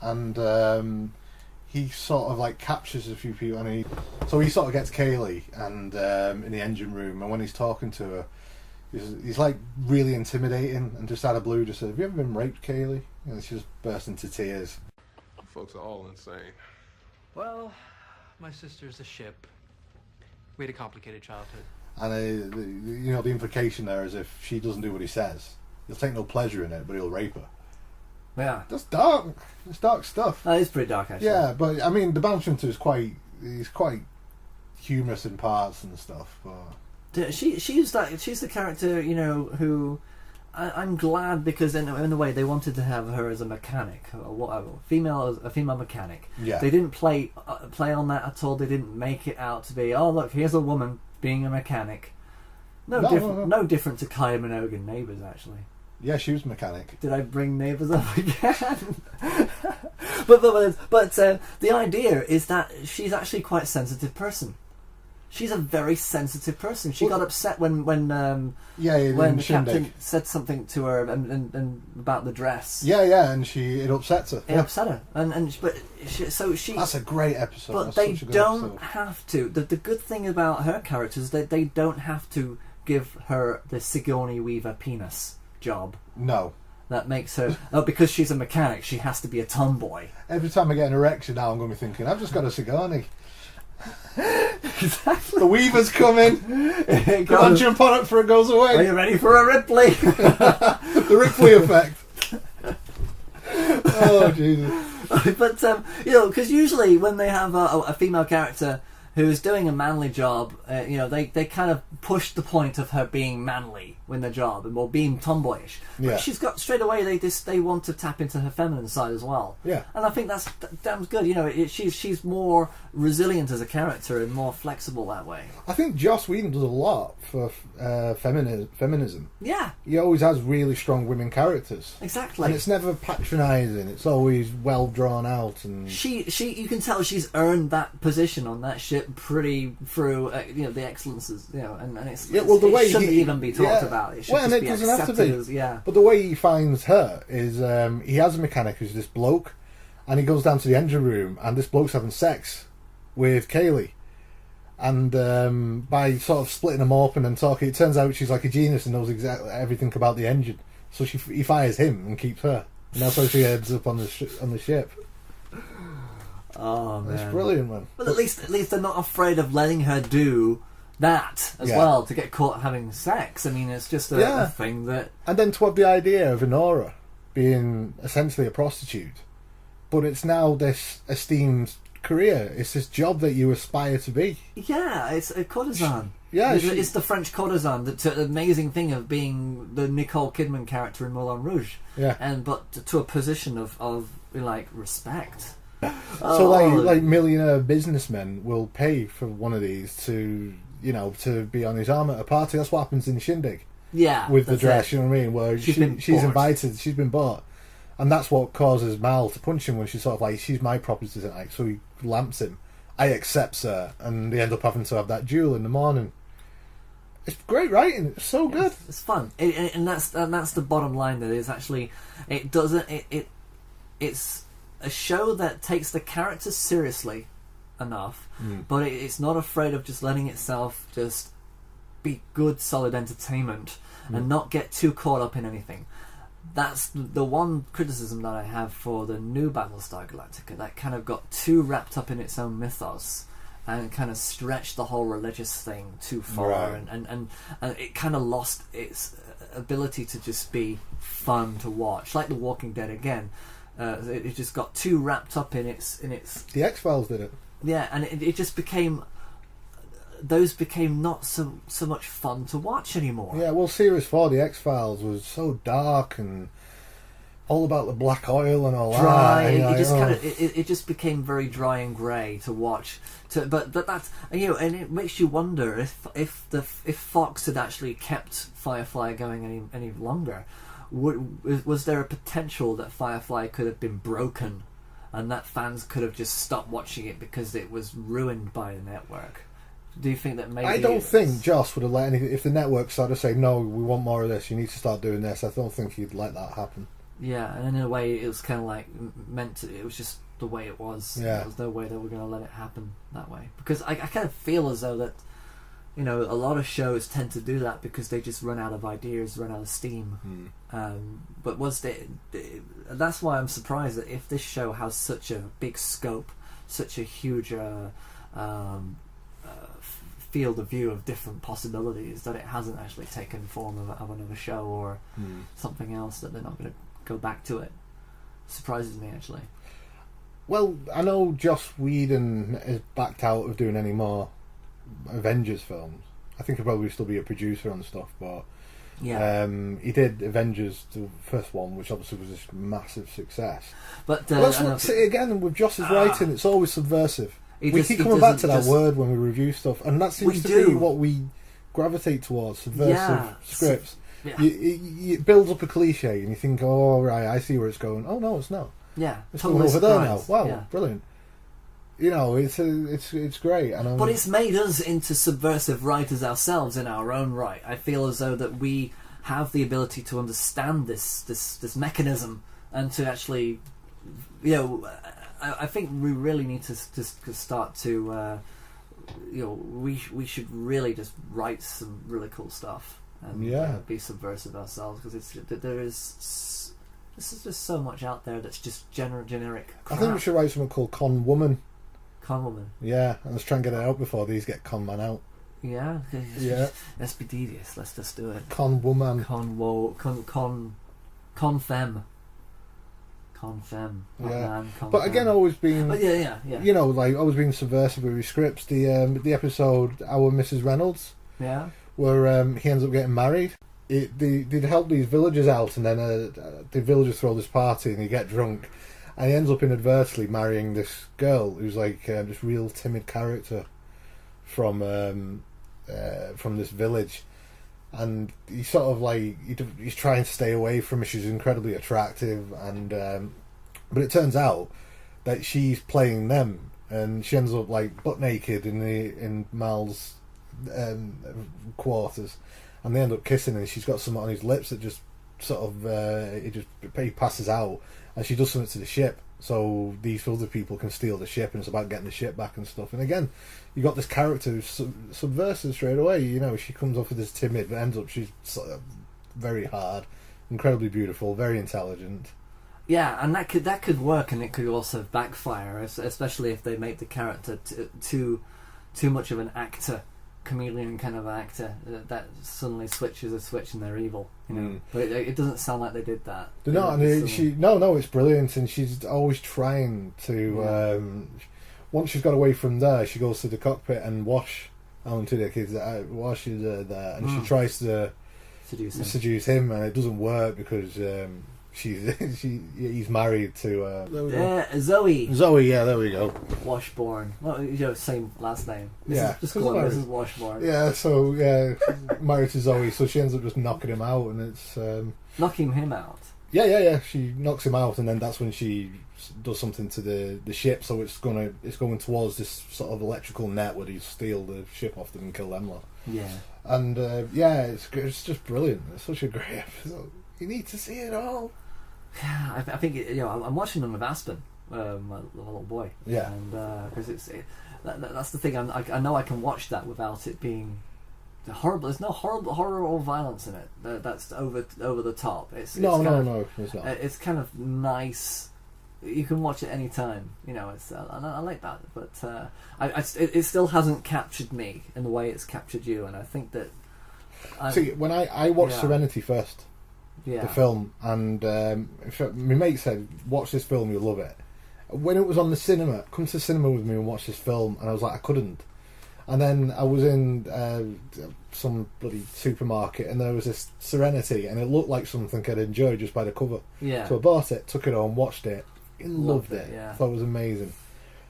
B: and he sort of like captures a few people, and he sort of gets Kaylee and in the engine room, and when he's talking to her, he's like really intimidating, and just out of blue just said, "Have you ever been raped, Kaylee?" And she just burst into tears.
T: Folks are all insane.
L: Well, my sister's a ship. We had a complicated childhood.
B: And the implication there is if she doesn't do what he says, he'll take no pleasure in it, but he'll rape her.
A: Yeah,
B: that's dark. It's dark stuff.
A: That is pretty dark, actually.
B: Yeah, but I mean, the bounty hunter is quite humorous in parts and stuff. But
A: she's the character, you know, who I'm glad because in a way they wanted to have her as a mechanic, or a female mechanic.
B: Yeah,
A: they didn't play on that at all. They didn't make it out to be, oh look, here's a woman being a mechanic. No different to Kylie Minogue in Neighbours, actually.
B: Yeah, she was a mechanic.
A: Did I bring Neighbours up again? but the idea is that she's actually quite a sensitive person. She's a very sensitive person. She got upset when the captain said something to her and about the dress.
B: Yeah, and it upsets her.
A: It upset her, so she.
B: That's a great episode.
A: But they don't have to. The good thing about her character is that they don't have to give her the Sigourney Weaver penis job.
B: No.
A: That makes her because she's a mechanic. She has to be a tomboy.
B: Every time I get an erection now, I'm going to be thinking, I've just got a Sigourney. Exactly. The Weaver's coming. Come on, jump on it before it goes away.
A: Are you ready for a Ripley?
B: The Ripley effect. Oh Jesus!
A: But because usually when they have a female character who's doing a manly job, they kind of push the point of her being manly in the job or being tomboyish.
B: Yeah.
A: But she's got straight away. They want to tap into her feminine side as well.
B: Yeah.
A: And I think that's damn good. She's more resilient as a character and more flexible that way.
B: I think Joss Whedon does a lot for feminism.
A: Yeah.
B: He always has really strong women characters.
A: Exactly.
B: And it's never patronising. It's always well drawn out. And
A: you can tell she's earned that position on that ship pretty through the excellences. And it shouldn't even be talked about. about. It should
B: Well, and
A: just
B: it
A: be
B: doesn't have to
A: accepted
B: be.
A: as, yeah.
B: But the way he finds her is he has a mechanic who's this bloke, and he goes down to the engine room, and this bloke's having sex with Kaylee. And by sort of splitting them open and talking, it turns out she's like a genius and knows exactly everything about the engine. So he fires him and keeps her, and that's how she ends up on the ship.
A: Oh man,
B: it's brilliant, man.
A: Well, at least they're not afraid of letting her do that as well, to get caught having sex. I mean, it's just a thing that...
B: And then to have the idea of Honora being essentially a prostitute, but it's now this esteemed career. It's this job that you aspire to be.
A: Yeah, it's a courtesan.
B: Yeah,
A: it's the French courtesan. That's the amazing thing of being the Nicole Kidman character in Moulin Rouge.
B: Yeah,
A: but to a position of like respect.
B: So like millionaire businessmen will pay for one of these to be on his arm at a party. That's what happens in Shindig.
A: Yeah,
B: with the dress, you know what I mean? Where she's invited, she's been bought, and that's what causes Mal to punch him when she's sort of like, she's my property tonight. So he lamps him. I accept her, and they end up having to have that duel in the morning. It's great writing. It's so good.
A: It's fun, and that's the bottom line. That is actually, it doesn't. It's a show that takes the characters seriously enough, but it's not afraid of just letting itself just be good, solid entertainment and not get too caught up in anything. That's the one criticism that I have for the new Battlestar Galactica. That kind of got too wrapped up in its own mythos and kind of stretched the whole religious thing too far,
B: Right.
A: and it kind of lost its ability to just be fun to watch, like The Walking Dead again. It just got too wrapped up in its.
B: The X-Files did it.
A: Yeah, and it just became. Those became not so much fun to watch anymore.
B: Yeah, well, Series 4, the X-Files, was so dark and all about the black oil and all
A: Dry.
B: that.
A: It just became very dry and grey to watch. But that's, and it makes you wonder if Fox had actually kept Firefly going any longer. Was there a potential that Firefly could have been broken, and that fans could have just stopped watching it because it was ruined by the network? Do you think that maybe...
B: I don't think Joss would have let anything... If the network started to say, no, we want more of this, you need to start doing this, I don't think he'd let that happen.
A: Yeah, and in a way it was kind of like meant to... It was just the way it was.
B: Yeah.
A: There was no way they were going to let it happen that way. Because I kind of feel as though that, a lot of shows tend to do that because they just run out of ideas, run out of steam. But that's why I'm surprised that if this show has such a big scope, such a huge field of view of different possibilities, that it hasn't actually taken form of another show or something else, that they're not going to go back to it. Surprises me, actually.
B: Well, I know Joss Whedon is backed out of doing any more Avengers films. I think he'll probably still be a producer on stuff, but he did Avengers, the first one, which obviously was this massive success. But that's again, with Joss's writing, it's always subversive. We keep coming back to that word when we review stuff, and that seems to be what we gravitate towards, subversive scripts. It builds up a cliche, and you think, oh, right, I see where it's going. Oh, no, it's not.
A: Yeah,
B: it's
A: totally
B: going over there now.
A: surprised.
B: Wow,
A: Yeah.
B: brilliant. It's great. And
A: but it's made us into subversive writers ourselves in our own right. I feel as though that we have the ability to understand this mechanism and to actually, I think we really need to start to, we should really just write some really cool stuff and be subversive ourselves, because there's just so much out there that's just generic crap.
B: I think we should write something called Con Woman.
A: Con Woman.
B: Yeah, and let's try and get it out before these get Con Man out.
A: Yeah. Let's be devious. Let's just do it.
B: Con Woman.
A: Con Femme.
B: Yeah, but again, always being, always being subversive with his scripts. The episode Our Mrs. Reynolds, where he ends up getting married. They'd help these villagers out, and then the villagers throw this party, and they get drunk, and he ends up inadvertently marrying this girl who's like this real timid character from this village. And he's sort of like he's trying to stay away from her. She's incredibly attractive, and but it turns out that she's playing them, and she ends up like butt naked in Mal's quarters, and they end up kissing, and she's got something on his lips that just sort of he passes out, and she does something to the ship, so these other people can steal the ship, and it's about getting the ship back and stuff. And again, you got this character who's subversive straight away. You know, she comes off as timid, but ends up she's sort of very hard, incredibly beautiful, very intelligent.
A: Yeah, and that could work, and it could also backfire, especially if they make the character too much of an actor, chameleon kind of actor that suddenly switches a switch and they're evil. You know, but it doesn't sound like they did that.
B: They're not, and it's brilliant, and she's always trying to. Once she's got away from there, she goes to the cockpit and washes there, and she tries to seduce him, and it doesn't work because he's married to
A: Zoe.
B: Zoe, yeah, there we go.
A: Washburn. Well, same last name. Just
B: Mrs.
A: call her Mrs. Washburn.
B: Yeah, so married to Zoe, so she ends up just knocking him out, and it's
A: knocking him out.
B: Yeah. She knocks him out, and then that's when she does something to the ship. So it's going towards this sort of electrical net where they steal the ship off them and kill them lot.
A: Yeah.
B: And it's just brilliant. It's such a great episode. You need to see it all.
A: Yeah, I think I'm watching them with Aspen, my little boy.
B: Yeah.
A: And because that's the thing. I know I can watch that without it being horrible. There's no horror or violence in it. That's over the top. It's
B: no,
A: it's
B: not.
A: It's kind of nice. You can watch it any time. You know, it's I like that, but it still hasn't captured me in the way it's captured you, and I think that.
B: See, when I watched Serenity first.
A: Yeah.
B: The film, and my mate said, watch this film, you'll love it. When it was on the cinema, come to the cinema with me and watch this film, and I was like, I couldn't. And then I was in some bloody supermarket, and there was this Serenity, and it looked like something I'd enjoy just by the cover.
A: Yeah.
B: So I bought it, took it home, watched it, and loved it.
A: Yeah.
B: Thought it was amazing.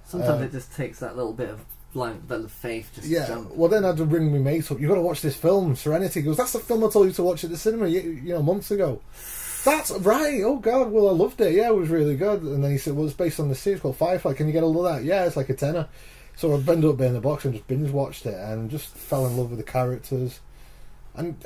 A: Sometimes it just takes that little bit of bit of faith just to jump.
B: Well, then I had to bring my mate up. You've got to watch this film, Serenity. He goes, that's the film I told you to watch at the cinema, months ago. That's right. Oh God. Well, I loved it. Yeah, it was really good. And then he said, well, it's based on the series called Firefly. Can you get a load of that? Yeah, it's like a tenner. So I ended up being in the box and just binge watched it and just fell in love with the characters. And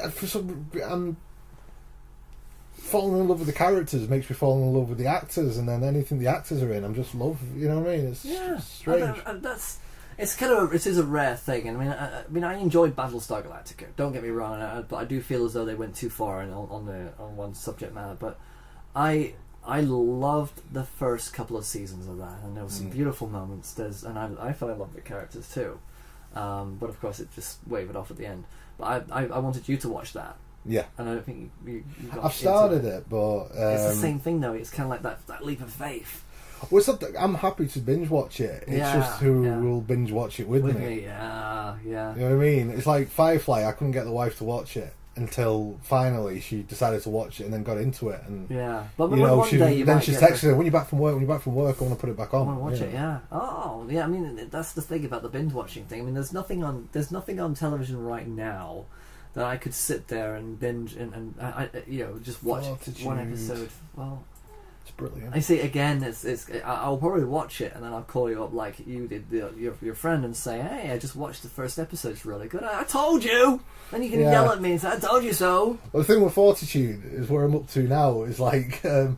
B: falling in love with the characters makes me fall in love with the actors, and then anything the actors are in, I'm just love. You know what I mean? It's strange.
A: It is a rare thing, and I mean, I enjoyed Battlestar Galactica. Don't get me wrong, but I do feel as though they went too far on one subject matter. But I loved the first couple of seasons of that, and there were some beautiful moments. And I fell in love with the characters too, but of course it just wavered off at the end. But I wanted you to watch that.
B: Yeah,
A: and I don't think you got.
B: I've started it, but
A: it's the same thing though. It's kind of like that leap of faith.
B: Well, I'm happy to binge watch it. It's just who will binge watch it with me.
A: Yeah.
B: You know what I mean? It's like Firefly. I couldn't get the wife to watch it until finally she decided to watch it and then got into it. And
A: but
B: she's texting her, when you're back from work, I want to put it back on.
A: I want to watch it. Yeah. Oh, yeah. I mean, that's the thing about the binge watching thing. I mean, there's nothing on television right now that I could sit there and binge and just watch one episode. Well.
B: It's brilliant.
A: I see again. I'll probably watch it and then I'll call you up like you did your friend and say, "Hey, I just watched the first episode. It's really good. I told you." Then you can yell at me and say, "I told you so."
B: Well, the thing with Fortitude is where I'm up to now. Is like it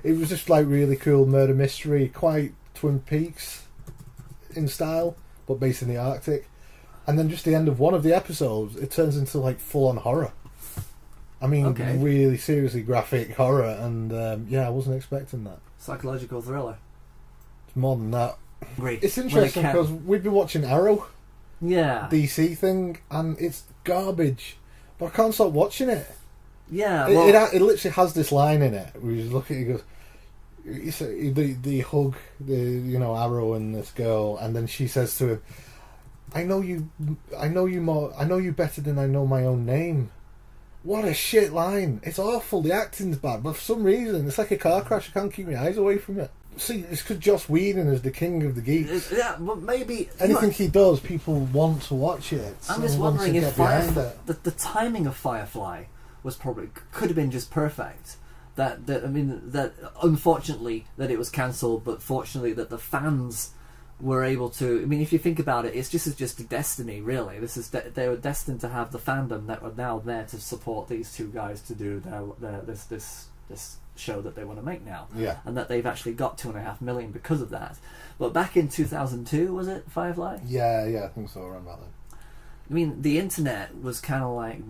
B: was just like really cool murder mystery, quite Twin Peaks in style, but based in the Arctic. And then just the end of one of the episodes, it turns into like full on horror. I mean, really seriously graphic horror, and I wasn't expecting that.
A: Psychological thriller.
B: It's more than that.
A: Great.
B: It's interesting because we've been watching Arrow, DC thing, and it's garbage, but I can't stop watching it.
A: Yeah,
B: it literally has this line in it where you look at it, he goes, the hug, Arrow and this girl, and then she says to him, I know you better than I know my own name. What a shit line. It's awful. The acting's bad, but for some reason it's like a car crash. I can't keep my eyes away from it. See, it's because Joss Whedon is the king of the geeks.
A: But maybe
B: anything he does, people want to watch it.
A: I'm just wondering if the timing of Firefly could have been just perfect. That unfortunately that it was cancelled, but fortunately that the fans were able to. I mean, if you think about it, it's just a destiny, really. They were destined to have the fandom that were now there to support these two guys to do this show that they want to make now.
B: Yeah.
A: And that they've actually got 2.5 million because of that. But back in 2002, was it Firefly?
B: Yeah, I think so, around about then.
A: I mean, the internet was kind of like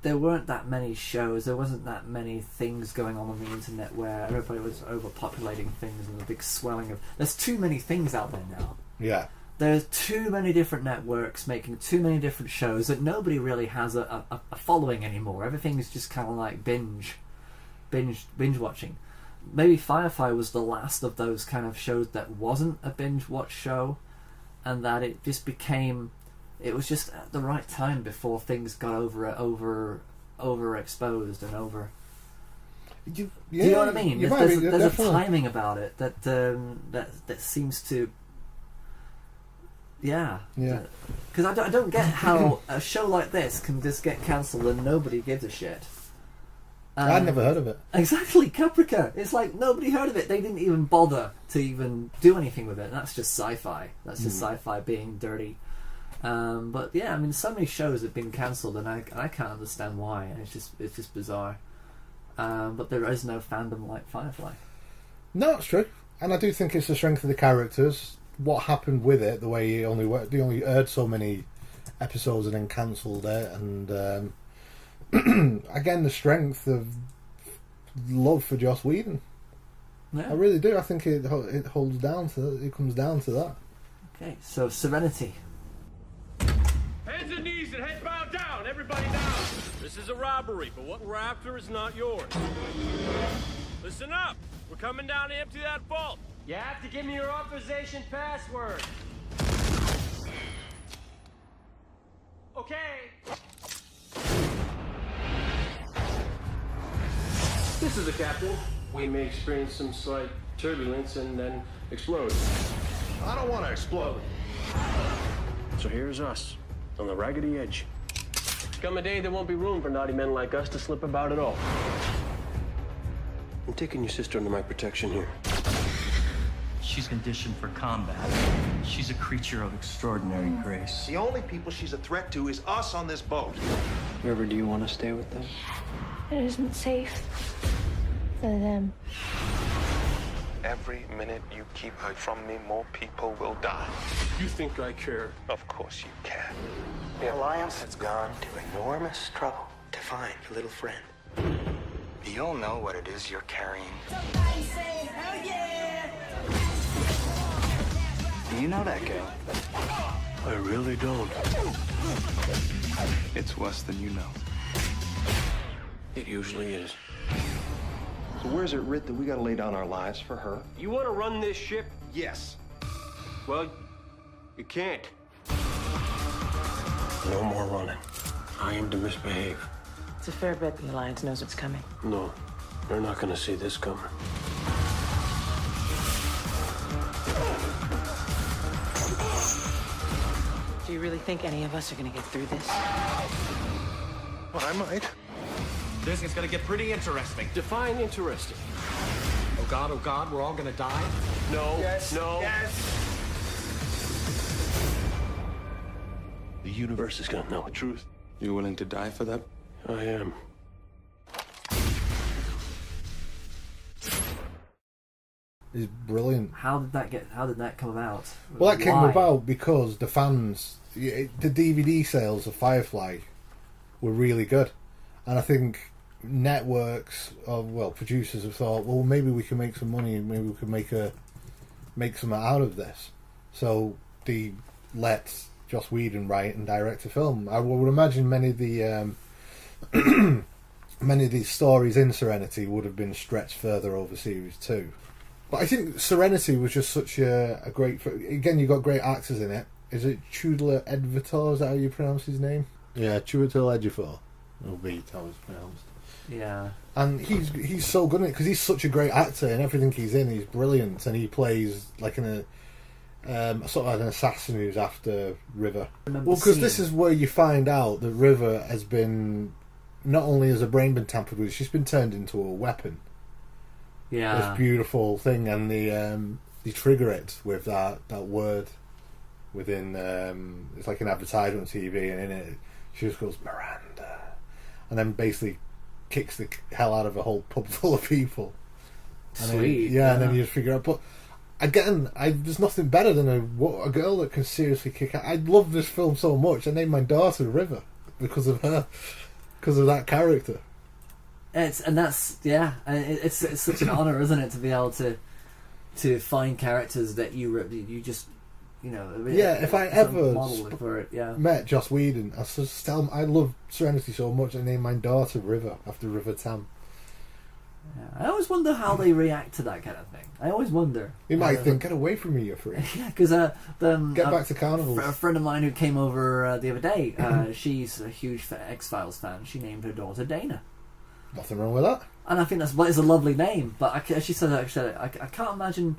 A: there weren't that many shows. There wasn't that many things going on the internet where everybody was overpopulating things and the big swelling of. There's too many things out there now.
B: Yeah.
A: There's too many different networks making too many different shows that nobody really has a following anymore. Everything is just kind of like binge watching. Maybe Firefly was the last of those kind of shows that wasn't a binge watch show. And that it just became, it was just at the right time before things got overexposed and over. Do you know what I mean? There's a timing about it that seems to, yeah. Because I don't get how a show like this can just get cancelled and nobody gives a shit.
B: I'd never heard of it.
A: Exactly, Caprica. It's like nobody heard of it. They didn't even bother to even do anything with it. And that's just sci-fi. That's just sci-fi being dirty. But yeah, I mean, so many shows have been cancelled, and I can't understand why. It's just bizarre. But there is no fandom like Firefly.
B: No, it's true, and I do think it's the strength of the characters. What happened with it? The way they only aired so many episodes and then cancelled it, and. Again, the strength of love for Joss Whedon.
A: Yeah.
B: I really do. I think it holds down to it comes down to that.
A: Okay, so Serenity.
H: Hands and knees and head bowed down. Everybody down. This is a robbery, but what we're after is not yours. Listen up. We're coming down to empty that vault.
O: You have to give me your authorization password. Okay. This is the captain. We may experience some slight turbulence and then explode.
Q: I don't want to explode.
O: So here's us, on the raggedy edge. Come a day, there won't be room for naughty men like us to slip about at all. I'm taking your sister under my protection here.
U: She's conditioned for combat. She's a creature of extraordinary grace.
Q: The only people she's a threat to is us on this boat.
L: River, do you want to stay with them?
E: It isn't safe for them.
T: Every minute you keep her from me, more people will die.
H: You think I care?
T: Of course you can.
M: The Alliance has gone to enormous trouble to find a little friend. You'll know what it is you're carrying. Do you know that girl?
H: I really don't.
T: It's worse than you know.
O: It usually is.
M: So where's it writ that we gotta lay down our lives for her?
O: You want to run this ship?
M: Yes.
O: Well, you can't. No more running. I am to misbehave.
F: It's a fair bet the Alliance knows what's coming.
O: No, they're not going to see this coming.
F: Do you really think any of us are going to get through this?
Q: Well, I might.
J: This is gonna get pretty interesting.
O: Define interesting.
J: Oh God, we're all gonna die?
O: No,
Q: Yes.
O: no.
Q: Yes.
O: The universe is gonna know the truth.
T: You willing to die for that?
O: I am.
B: It's brilliant.
A: How did that come about?
B: Well, that came
A: Why?
B: about because the fans, the DVD sales of Firefly were really good, and I think networks producers have thought, well, maybe we can make some money and maybe we can make something out of this. So they let Joss Whedon write and direct a film. I would imagine many of the many of these stories in Serenity would have been stretched further over series 2. But I think Serenity was just such a great. Again, you got great actors in it. Is it Chudler Edvitor? Is that how you pronounce his name? Yeah, Chudler Edvitor. It'll be how it's pronounced.
A: Yeah.
B: And he's so good in it because he's such a great actor, and everything he's in, he's brilliant, and he plays like a sort of like an assassin who's after River. Well, because this is where you find out that River has been, not only has her brain been tampered with, she's been turned into a weapon.
A: Yeah.
B: This beautiful thing, and they trigger it with that word within. It's like an advertisement on TV, and in it she just goes Miranda, and then basically kicks the hell out of a whole pub full of people. And
A: Sweet.
B: Then, and then you just figure out. But again, there's nothing better than a girl that can seriously kick out. I love this film so much. I named my daughter River because of her, because of that character.
A: It's such an honor, isn't it, to be able to find characters that you just, you know.
B: If I ever
A: model for it,
B: met Joss Whedon, I just tell him I love Serenity so much. I named my daughter River after River Tam.
A: Yeah, I always wonder how they react to that kind of thing. I always wonder.
B: You might think, "Get away from me, you freak."
A: Yeah, because get
B: back to carnivals.
A: A friend of mine who came over the other day, she's a huge X-Files fan. She named her daughter Dana.
B: Nothing wrong with that.
A: And I think it's a lovely name. But she said, I can't imagine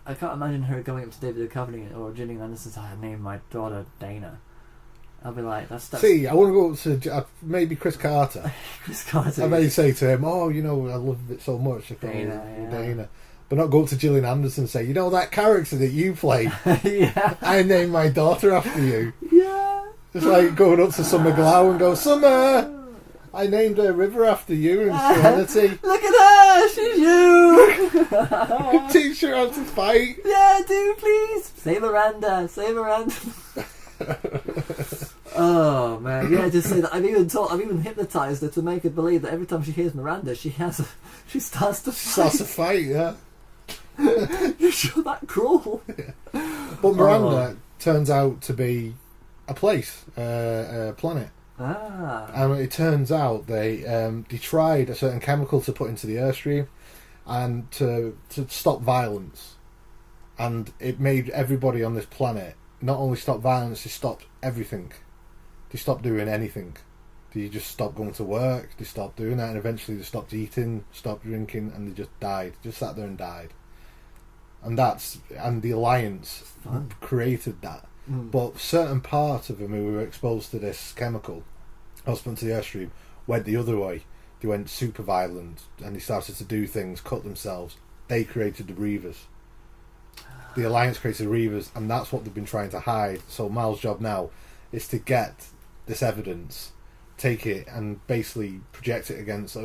A: her going up to David Duchovny or Gillian Anderson and saying, "I named my daughter Dana." I'll be like, that's...
B: See, I want to go to maybe Chris Carter.
A: Chris Carter.
B: I may say to him, "Oh, you know, I love it so much." I call Dana. But not go to Gillian Anderson and say, "You know that character that you played? I named my daughter after you."
A: Yeah.
B: It's like going up to Summer Glau and go, "Summer, I named her River after you in Serenity."
A: Look at her, she's you.
B: Teach her how to fight.
A: Yeah, do please. Say Miranda. Oh man, yeah. Just say that. I've even hypnotized her to make her believe that every time she hears Miranda, she starts to fight.
B: Yeah.
A: You're sure that cruel?
B: Yeah. But Miranda turns out to be a place, a planet. And it turns out they tried a certain chemical to put into the airstream, and to stop violence, and it made everybody on this planet not only stop violence, they stopped everything. They stopped doing anything. They just stopped going to work. They stopped doing that, and eventually they stopped eating, stopped drinking, and they just died. Just sat there and died. And the Alliance created that. But certain parts of them who were exposed to this chemical, husband to the airstream, went the other way. They went super violent, and they started to do things, cut themselves. They created the Reavers. The Alliance created the Reavers, and that's what they've been trying to hide. So Mal's job now is to get this evidence, take it, and basically project it against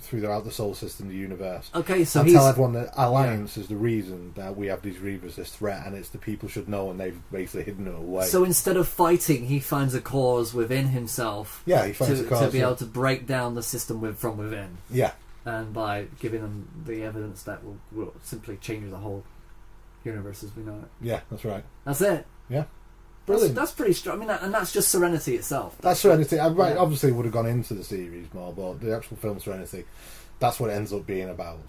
B: throughout the solar system, the universe.
A: Okay, so
B: and tell everyone that Alliance is the reason that we have these Reavers, this threat, and it's the people should know, and they've basically hidden it away.
A: So instead of fighting, he finds a cause within himself.
B: Yeah, he finds a cause
A: to be able to break down the system from within.
B: Yeah,
A: and by giving them the evidence that will simply change the whole universe as we know it.
B: Yeah, that's right.
A: That's it.
B: Yeah. Brilliant.
A: That's pretty strong. I mean, and that's just Serenity itself.
B: That's Serenity. I obviously would have gone into the series more, but the actual film Serenity, that's what it ends up being about.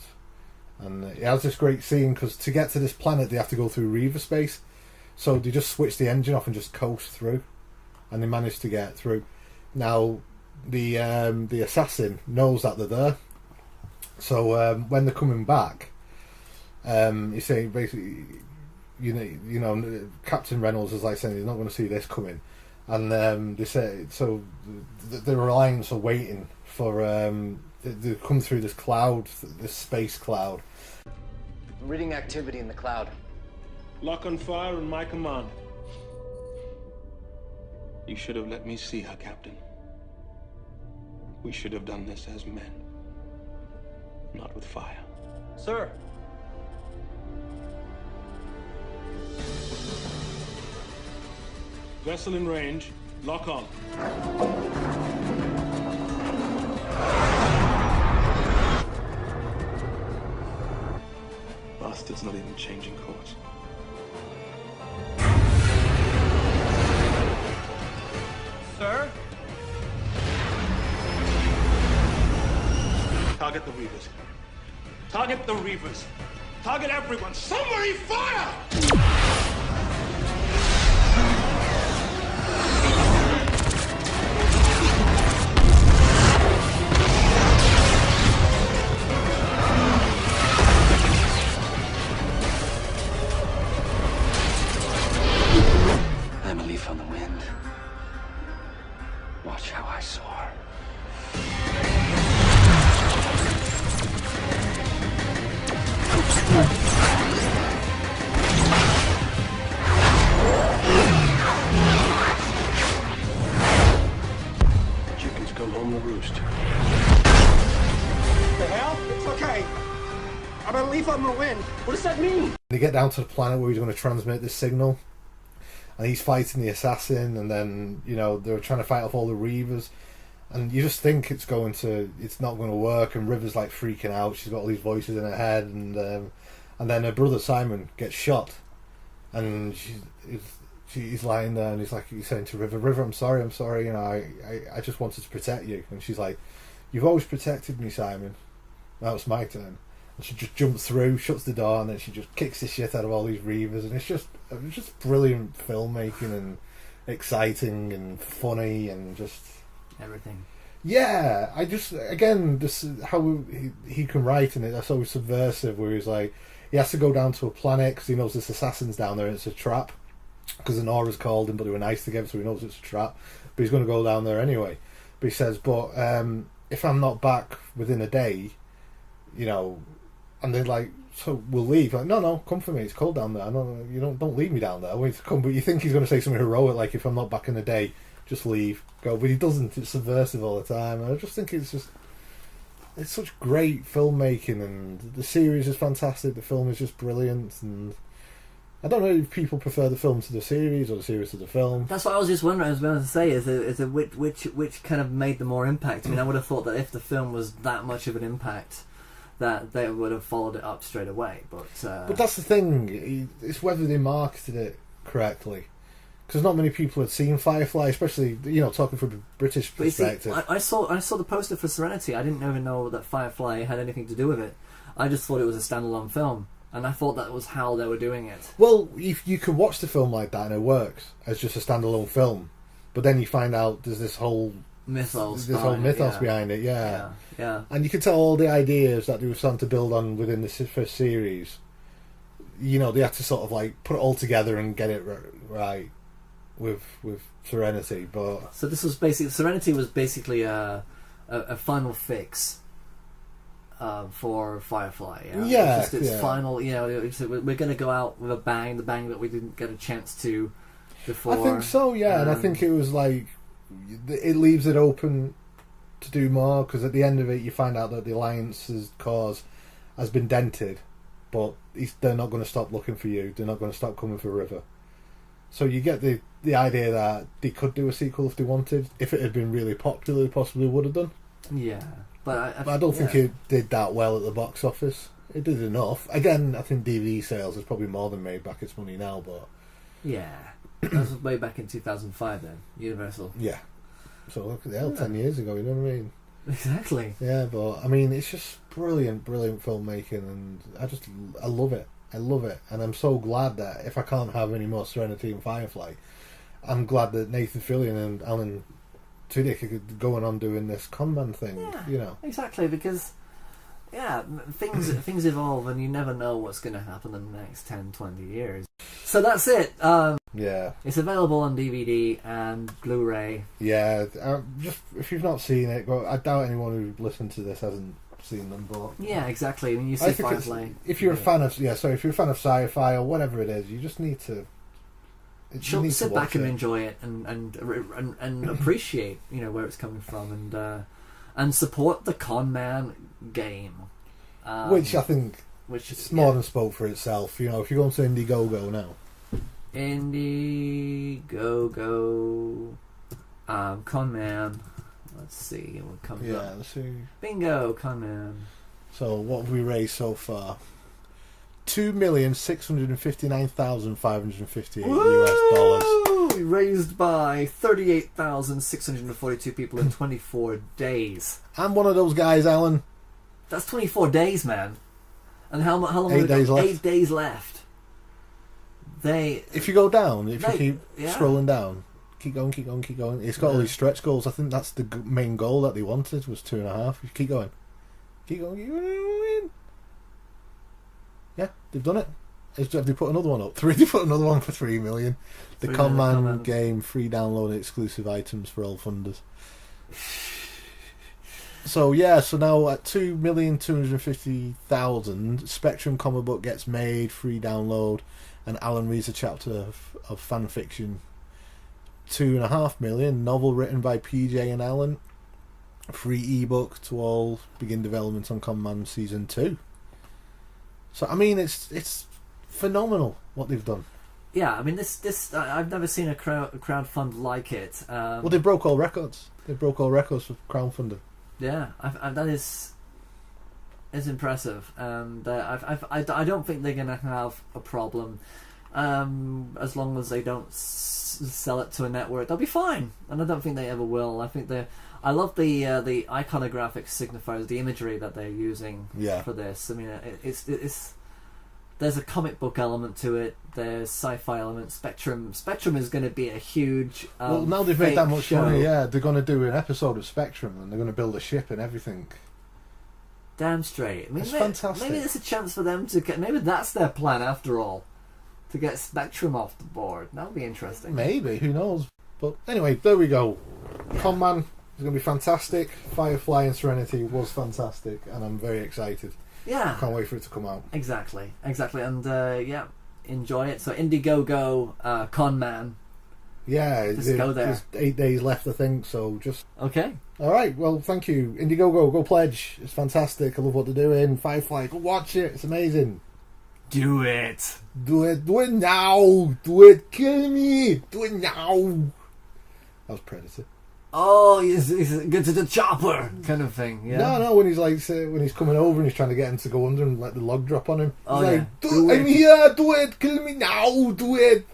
B: And it has this great scene, because to get to this planet, they have to go through Reaver space. So they just switch the engine off and just coast through, and they manage to get through. Now, the assassin knows that they're there. So when they're coming back, you say basically, you know, Captain Reynolds is like saying he's not going to see this coming, and they say so. The Alliance are waiting for they come through this cloud, this space cloud.
M: Reading activity in the cloud.
H: Lock on fire in my command. You should have let me see her, Captain. We should have done this as men, not with fire.
L: Sir.
H: Vessel in range. Lock on. Bastard's not even changing course.
L: Sir?
H: Target the Reavers. Target the Reavers. Target everyone. Somebody fire!
N: I'm a leaf on the wind. Watch how I soar.
S: I'm gonna leave on the wind. What does that mean?
B: They get down to the planet where he's going to transmit this signal, and he's fighting the assassin, and then, you know, they're trying to fight off all the Reavers, and you just think it's not going to work, and River's like freaking out. She's got all these voices in her head, and then her brother Simon gets shot, and he's lying there, and he's saying to River, I'm sorry, you know, I just wanted to protect you. And she's like, you've always protected me, Simon. Now it's my turn. And she just jumps through, shuts the door, and then she just kicks the shit out of all these Reavers, and it's just brilliant filmmaking, and exciting and funny, and just
A: everything.
B: Yeah, this how he can write in it. That's so subversive, where he's like, he has to go down to a planet because he knows this assassin's down there and it's a trap, because Honora's called him, but they were nice together, so he knows it's a trap, but he's going to go down there anyway. But he says, but if I'm not back within a day, you know, and they're like, so we'll leave. Like, no, come for me, it's cold down there. No, you don't leave me down there. I want you to come. But you think he's going to say something heroic, like, if I'm not back in a day, just leave, go. But he doesn't. It's subversive all the time, and I just think it's such great filmmaking, and the series is fantastic. The film is just brilliant, and I don't know if people prefer the film to the series or the series to the film.
A: That's what I was just wondering. I was going to say, is it which kind of made the more impact? I mean, I would have thought that if the film was that much of an impact, that they would have followed it up straight away. But
B: that's the thing. It's whether they marketed it correctly. Because not many people had seen Firefly, especially, you know, talking from a British perspective.
A: See, I saw the poster for Serenity. I didn't even know that Firefly had anything to do with it. I just thought it was a standalone film, and I thought that was how they were doing it.
B: Well, if you can watch the film like that and it works as just a standalone film, but then you find out there's this whole mythos behind it, yeah. And you can tell all the ideas that they were starting to build on within the first series. You know, they had to sort of like put it all together and get it right. With Serenity, but
A: so this was basically Serenity was basically a final fix for Firefly. Just its final. You know, we're going to go out with a bang, the bang that we didn't get a chance to before.
B: I think so, yeah, and I think it was like it leaves it open to do more, because at the end of it, you find out that the Alliance's cause has been dented, but they're not going to stop looking for you. They're not going to stop coming for River. So you get the idea that they could do a sequel if they wanted. If it had been really popular, they possibly would have done.
A: Yeah, but
B: I don't think it did that well at the box office. It did enough. Again, I think DVD sales has probably more than made back its money now, but
A: yeah, that was way back in 2005 then, Universal.
B: Yeah. So look at the hell, 10 years ago, you know what I mean?
A: Exactly.
B: Yeah, but I mean, it's just brilliant filmmaking, and I love it. I love it, and I'm so glad that if I can't have any more Serenity and Firefly, I'm glad that Nathan Fillion and Alan Tudyk are going on doing this Conman thing.
A: Yeah,
B: you know,
A: exactly, because things evolve, and you never know what's going to happen in the next 10, 20 years. So that's it.
B: Yeah,
A: it's available on DVD and Blu-ray.
B: Yeah, just if you've not seen it, well, I doubt anyone who listened to this hasn't seen them, but
A: yeah, exactly. When you see Firefly,
B: if you're a fan of if you're a fan of sci-fi or whatever it is, you just need to
A: sit back and enjoy it, and appreciate, you know, where it's coming from, and support the con man game,
B: which I think it's more than spoke for itself. You know, if you go onto Indiegogo now,
A: Indiegogo, con man. Let's see what comes up.
B: Let's see.
A: Bingo, con man.
B: So what have we raised so far? $2,659,558 US.
A: Raised by 38,642 people in 24 days.
B: I'm one of those guys, Alan.
A: That's 24 days, man. And how long?
B: 8 days left.
A: 8 days left.
B: If you go down, if you keep scrolling down, keep going. It's got all these stretch goals. I think that's the main goal that they wanted was 2.5. You keep going. Yeah, they've done it. Have they put another one up? They put another one for 3 million. The Conman game, free download, exclusive items for all funders. So now at 2,250,000, Spectrum comic book gets made, free download, and Alan reads a chapter of fan fiction. 2.5 million, novel written by PJ and Alan, free ebook to all, begin development on Conman Season 2. So I mean, it's phenomenal what they've done.
A: Yeah, I mean, this I've never seen a crowdfund like it.
B: Well, they broke all records. They broke all records for crowdfunding.
A: Yeah, that is impressive, and I don't think they're gonna have a problem as long as they don't sell it to a network. They'll be fine, and I don't think they ever will. I love the iconographic signifiers, the imagery that they're using for this. I mean, it's there's a comic book element to it. There's sci-fi element. Spectrum is going to be a huge.
B: Well, now they've made that much
A: show.
B: money. Yeah, they're going to do an episode of Spectrum, and they're going to build a ship and everything.
A: Damn straight. I mean,
B: It's fantastic.
A: Maybe there's a chance for them to get. Maybe that's their plan after all, to get Spectrum off the board. That'll be interesting.
B: Maybe, who knows? But anyway, there we go. Con Man is going to be fantastic. Firefly and Serenity was fantastic, and I'm very excited.
A: Yeah.
B: Can't wait for it to come out.
A: Exactly. And yeah, enjoy it. So Indiegogo, Con Man.
B: Yeah,
A: Just go there.
B: There's 8 days left, I think, so just...
A: Okay.
B: Alright, well, thank you. Indiegogo, go pledge. It's fantastic. I love what they're doing. Firefly, go watch it. It's amazing.
A: Do it.
B: Do it. Do it now. Do it. Kill me. Do it now. That was Predator.
A: Oh, he's good to the chopper kind of thing. Yeah.
B: No, when he's like when he's coming over and he's trying to get him to go under and let the log drop on him.
A: Oh,
B: he's
A: yeah.
B: like, I'm here. Do it. Kill me now. Do it.